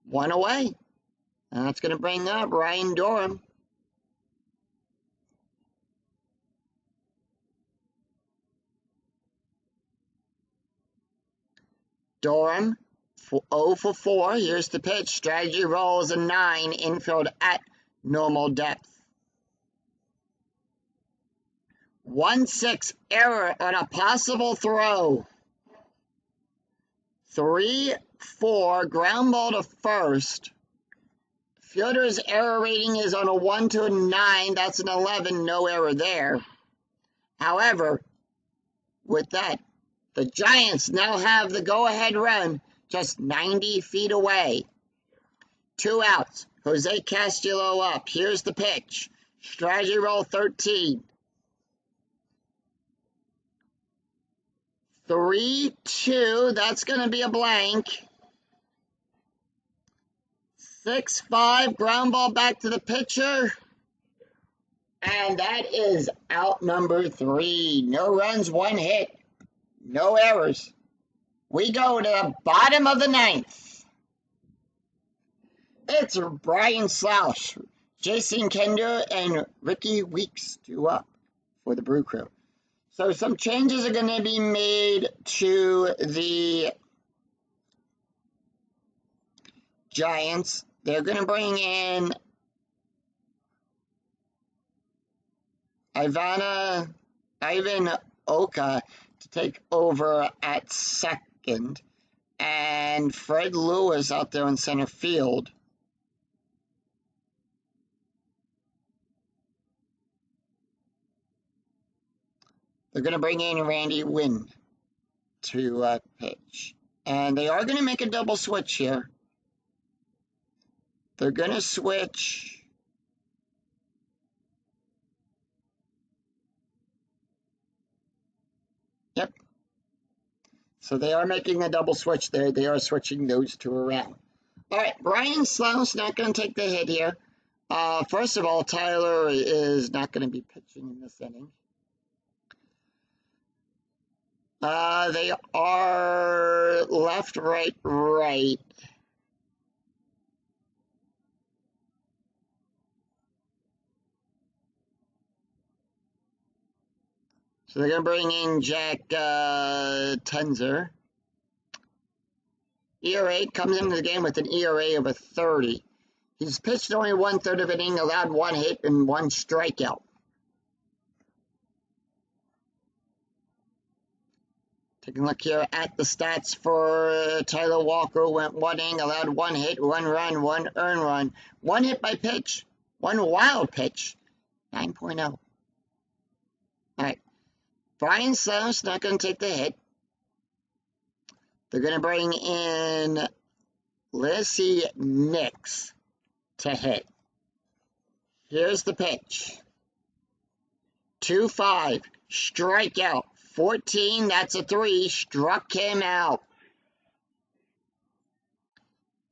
1 away. And that's going to bring up Ryan Durham. Durham, 0 for 4. Here's the pitch. Strategy rolls a 9. Infield at normal depth. 1-6 error on a possible throw. 3-4 ground ball to first. Fielder's error rating is on a 1-9. That's an 11. No error there. However, with that, the Giants now have the go-ahead run just 90 feet away. 2 outs. Jose Castillo up. Here's the pitch. Strategy roll 13. 3-2, that's going to be a blank. 6-5, ground ball back to the pitcher. And that is out number 3. No runs, 1 hit, no errors. We go to the bottom of the 9th. It's Brian Slouch, Jason Kender, and Ricky Weeks 2 up for the Brew Crew. So some changes are going to be made to the Giants. They're going to bring in Ivan Oka to take over at second, and Fred Lewis out there in center field. They're going to bring in Randy Wynn to pitch. And they are going to make a double switch here. They're going to switch Yep. So they are making a double switch there. They are switching those 2 around. All right, Brian Slouch not going to take the hit here. First of all, Tyler is not going to be pitching in this inning. They are left, right, right. So they're going to bring in Jack Tenzer. ERA comes into the game with an ERA of a 30. He's pitched only 1/3 of an inning, allowed 1 hit and 1 strikeout. Taking a look here at the stats for Tyler Walker. Went 1 inning, allowed 1 hit, 1 run, 1 earned run, 1 hit by pitch, 1 wild pitch, 9.0. All right. Brian Slouch not going to take the hit. They're going to bring in Lacey Nix to hit. Here's the pitch. 2-5, strikeout. 14, that's a 3, struck him out.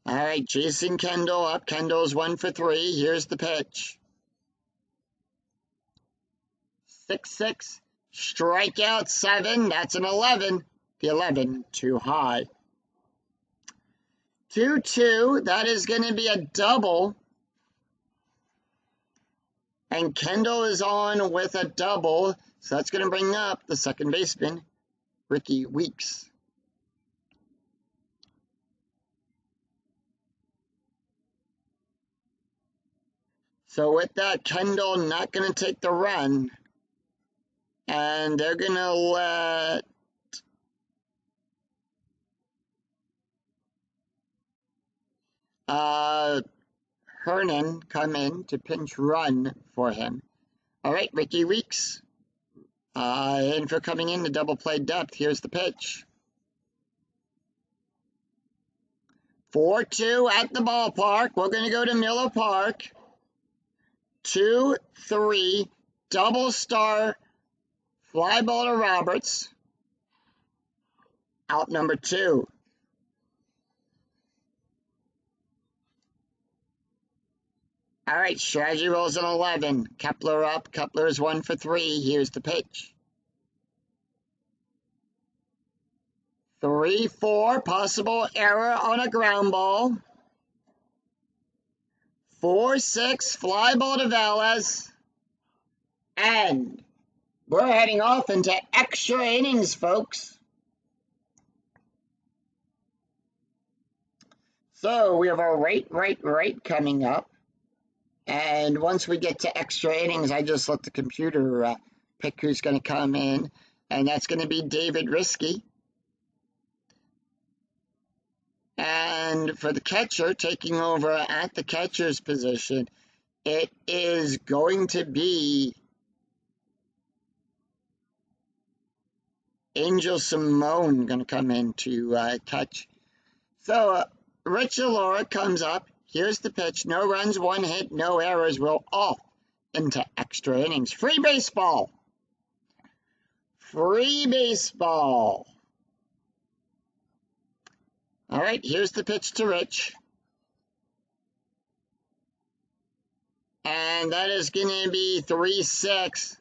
All right, Jason Kendall up. Kendall's 1 for 3. Here's the pitch. 6-6, strikeout 7, that's an 11. The 11, too high. 2-2, that is going to be a double. And Kendall is on with a double. So that's going to bring up the second baseman, Ricky Weeks. So with that, Kendall not going to take the run. And they're going to let Hernan come in to pinch run for him. All right, Ricky Weeks. And for coming in to double play depth, here's the pitch. 4-2 at the ballpark. We're going to go to Miller Park. 2-3, double star, fly ball to Roberts. Out number 2. All right, strategy rolls an 11. Kepler up. Kepler is 1 for 3. Here's the pitch. 3-4, possible error on a ground ball. 4-6, fly ball to Velez. And we're heading off into extra innings, folks. So we have our right coming up. And once we get to extra innings, I just let the computer pick who's going to come in. And that's going to be David Risky. And for the catcher, taking over at the catcher's position, it is going to be Angel Simone going to come in to catch. So Rich Alora comes up. Here's the pitch. No runs, 1 hit, no errors. We're off into extra innings. Free baseball. Free baseball. All right, here's the pitch to Rich. And that is going to be 3-6.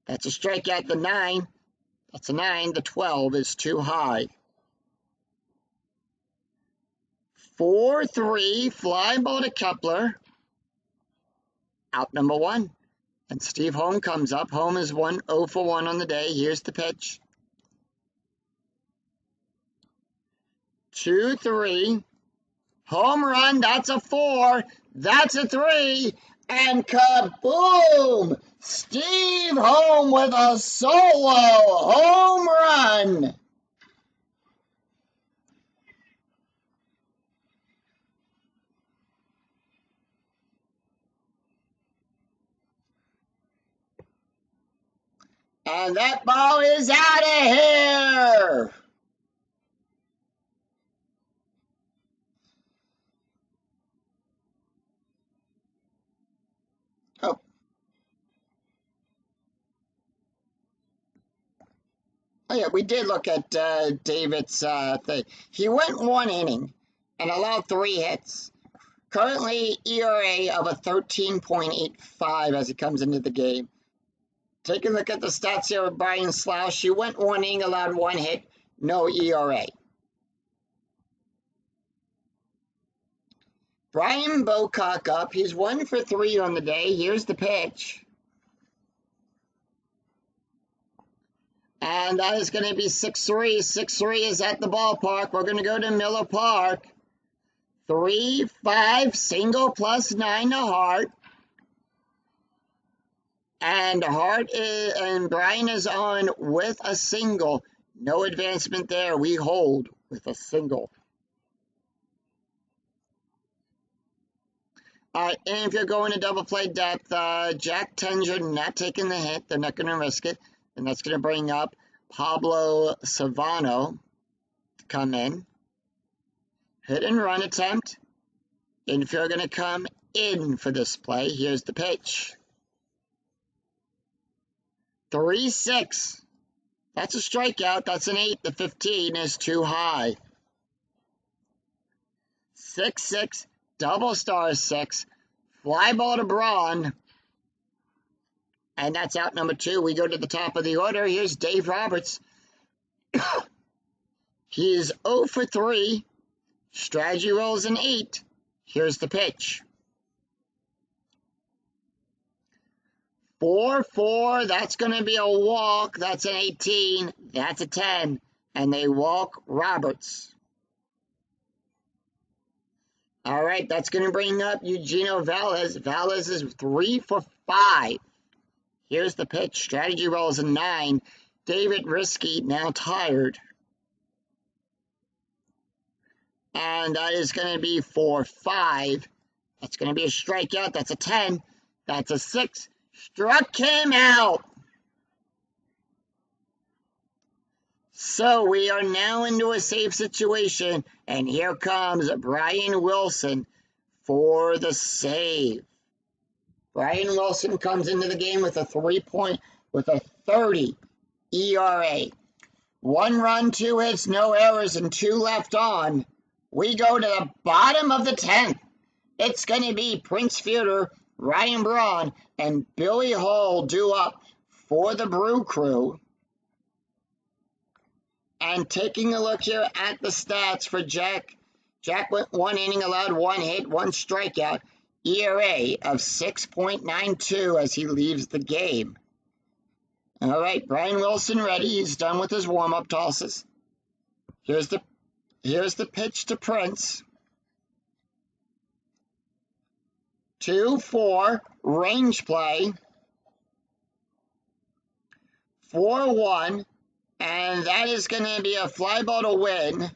That's a strikeout. The 9. That's a 9. The 12 is too high. 4-3. Fly ball to Kepler. Out number 1. And Steve Holm comes up. Holm is 0 for 1 on the day. Here's the pitch. 2-3. Home run. That's a 4. That's a 3. And kaboom! Steve Holm with a solo home run. And that ball is out of here. Oh, yeah, we did look at David's thing. He went 1 inning and allowed 3 hits. Currently, ERA of a 13.85 as he comes into the game. Take a look at the stats here with Brian Slouch. He went 1 inning, allowed 1 hit, no ERA. Brian Bocock up. He's 1 for 3 on the day. Here's the pitch. And that is going to be 6-3. 6-3 is at the ballpark. We're going to go to Miller Park. 3-5 single plus 9 to Hart. And and Brian is on with a single. No advancement there. We hold with a single. And if you're going to double play depth, Jack Tenger not taking the hit. They're not going to risk it. And that's going to bring up Pablo Savano to come in. Hit and run attempt. And if you're going to come in for this play, here's the pitch. 3-6. That's a strikeout. That's an 8. The 15 is too high. 6-6. Double star 6. Fly ball to Braun. And that's out number 2. We go to the top of the order. Here's Dave Roberts. He is 0 for 3. Strategy rolls an 8. Here's the pitch. 4-4. That's going to be a walk. That's an 18. That's a 10. And they walk Roberts. All right, that's going to bring up Eugenio Velez. Velez is 3 for 5. Here's the pitch. Strategy rolls a 9. David Risky now tired. And that is going to be 4-5. That's going to be a strikeout. That's a 10. That's a 6. Struck him out. So we are now into a safe situation. And here comes Brian Wilson for the save. Brian Wilson comes into the game with a 30 ERA. 1 run, 2 hits, no errors, and 2 left on. We go to the bottom of the 10th. It's going to be Prince Fielder, Ryan Braun, and Billy Hall due up for the Brew Crew. And taking a look here at the stats for Jack. Jack went 1 inning, allowed 1 hit, 1 strikeout. ERA of 6.92 as he leaves the game. All right, Brian Wilson ready. He's done with his warm-up tosses. Here's the pitch to Prince. 2-4, range play. 4-1, and that is going to be a fly ball to win.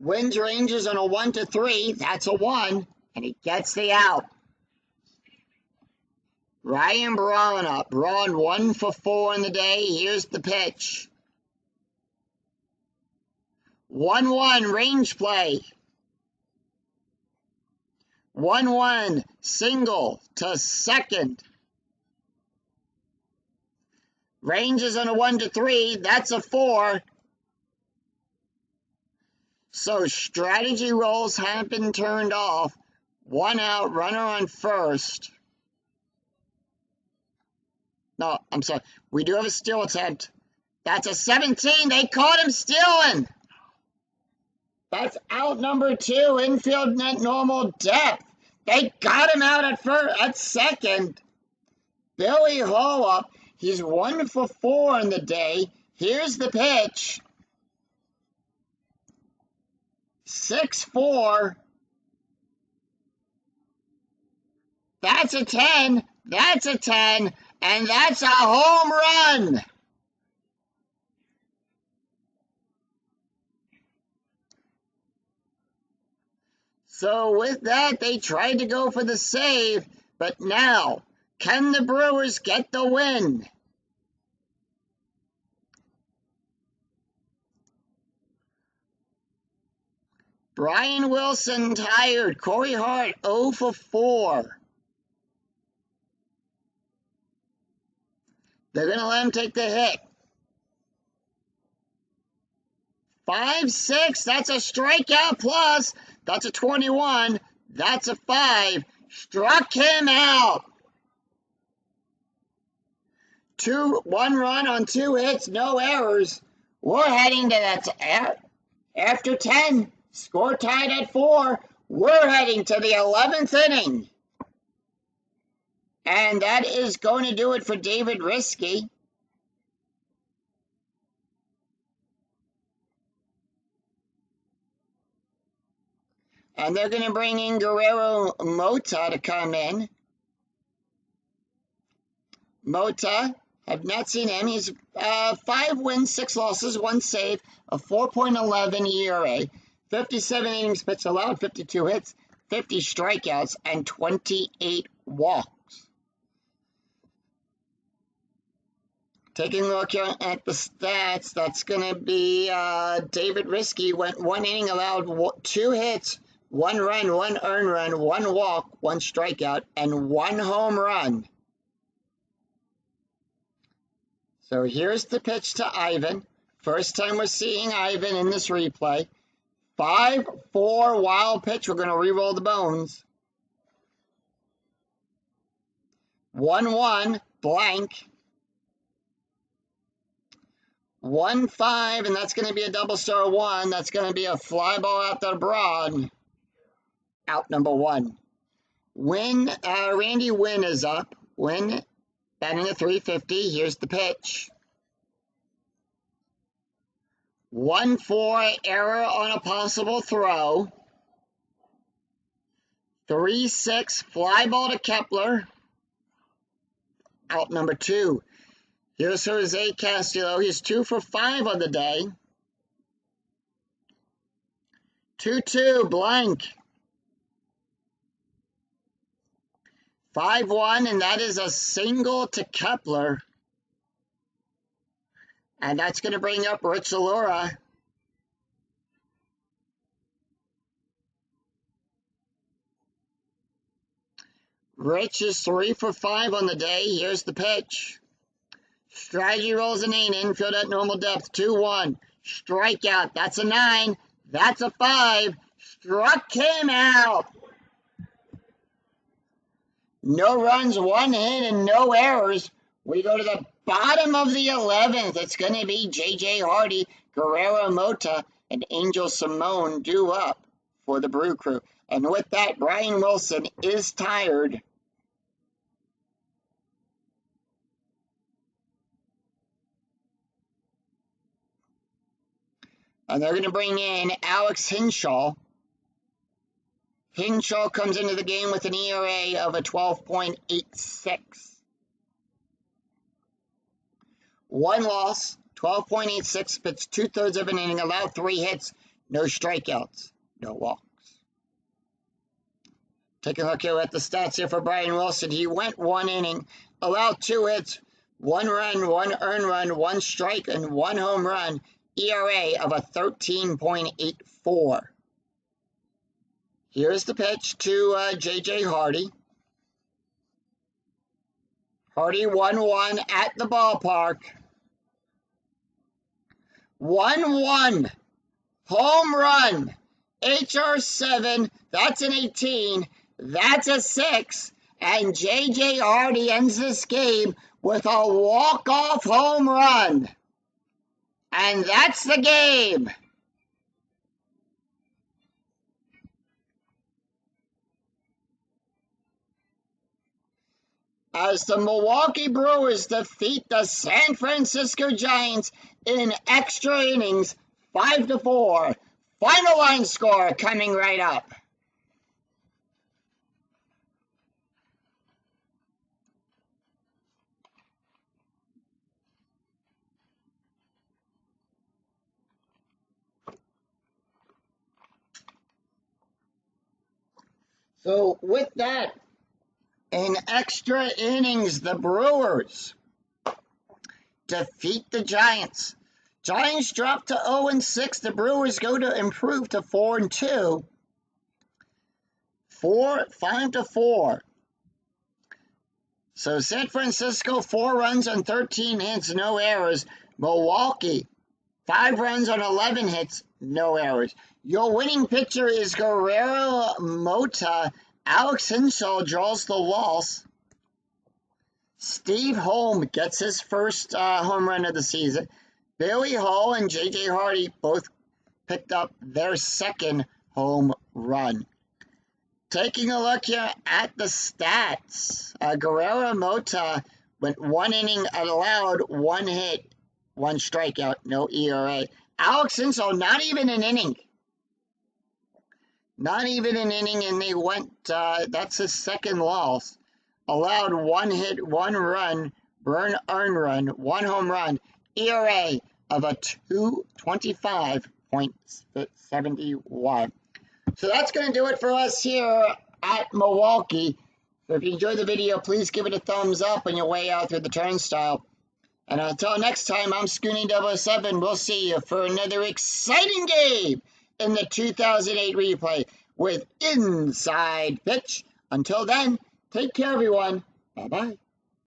Wins ranges on a 1-3. That's a 1, and he gets the out. Ryan Braun up. Braun 1 for 4 in the day. Here's the pitch. 1-1 range play. 1-1 single to second. Ranges on a 1-3. That's a 4. So strategy rolls have been turned off. 1 out, runner on first. No, I'm sorry. We do have a steal attempt. That's a 17. They caught him stealing. That's out number 2. Infield net normal depth. They got him out at second. Billy Holla. He's 1 for 4 in the day. Here's the pitch. 6-4. That's a 10. That's a 10. And that's a home run. So with that, they tried to go for the save. But now, can the Brewers get the win? Brian Wilson tired. Corey Hart 0 for 4. They're going to let him take the hit. 5-6. That's a strikeout plus. That's a 21. That's a 5. Struck him out. 1 run on 2 hits, no errors. We're heading to that after 10. Score tied at 4. We're heading to the 11th inning. And that is going to do it for David Risky. And they're going to bring in Guerrero Mota to come in. Mota, I've not seen him. He's 5 wins, 6 losses, 1 save, a 4.11 ERA, 57 innings pitched allowed, 52 hits, 50 strikeouts, and 28 walks. Taking a look at the stats, that's going to be David Risky went 1 inning, allowed 2 hits, 1 run, 1 earned run, 1 walk, 1 strikeout, and 1 home run. So here's the pitch to Ivan. First time we're seeing Ivan in this replay. 5-4 wild pitch. We're going to re-roll the bones. 1-1 blank. 1-5, and that's going to be a double star 1. That's going to be a fly ball out there broad. Out number 1. Randy Wynn is up. Wynn batting a 350. Here's the pitch. 1-4 error on a possible throw. 3-6 fly ball to Kepler. Out number 2. Here's Jose Castillo. He's 2 for 5 on the day. 2-2 blank. 5-1, and that is a single to Kepler. And that's going to bring up Rich Allura. Rich is 3 for 5 on the day. Here's the pitch. Strategy rolls an 8, infield at normal depth, 2-1. Strikeout, that's a 9. That's a 5. Struck him out. No runs, 1 hit, and no errors. We go to the bottom of the 11th. It's going to be J.J. Hardy, Guerrero Mota, and Angel Simone due up for the Brew Crew. And with that, Brian Wilson is tired. And they're going to bring in Alex Hinshaw. Hinshaw comes into the game with an ERA of a 12.86. 1 loss, 12.86, pitched 2/3 of an inning, allowed 3 hits, no strikeouts, no walks. Take a look here at the stats here for Brian Wilson. He went 1 inning, allowed 2 hits, 1 run, 1 earned run, 1 strike, and 1 home run. ERA of a 13.84. Here's the pitch to J.J. Hardy. Hardy 1-1 at the ballpark. 1-1. home run. HR7, that's an 18, that's a 6, and JJ Hardy ends this game with a walk-off home run. And that's the game. As the Milwaukee Brewers defeat the San Francisco Giants in extra innings, 5-4. Final line score coming right up. So with that, in extra innings, the Brewers defeat the Giants. Giants drop to 0-6. The Brewers go to improve to 4-2. 5-4. So San Francisco, 4 runs on 13 hits, no errors. Milwaukee, 5 runs on 11 hits, no errors. Your winning pitcher is Guerrero Mota. Alex Hinshaw draws the walls. Steve Holm gets his first home run of the season. Billy Hall and J.J. Hardy both picked up their second home run. Taking a look here at the stats, Guerrero Mota went 1 inning allowed, 1 hit, 1 strikeout, no ERA. Alex Hinshaw, not even an inning. Not even an inning, and they went, that's his second loss. Allowed 1 hit, 1 run, earned run, 1 home run, ERA of a 225.71. So that's going to do it for us here at Milwaukee. So if you enjoyed the video, please give it a thumbs up on your way out through the turnstile. And until next time, I'm Scooney007. We'll see you for another exciting game in the 2008 replay with Inside Pitch. Until then, take care, everyone. Bye-bye.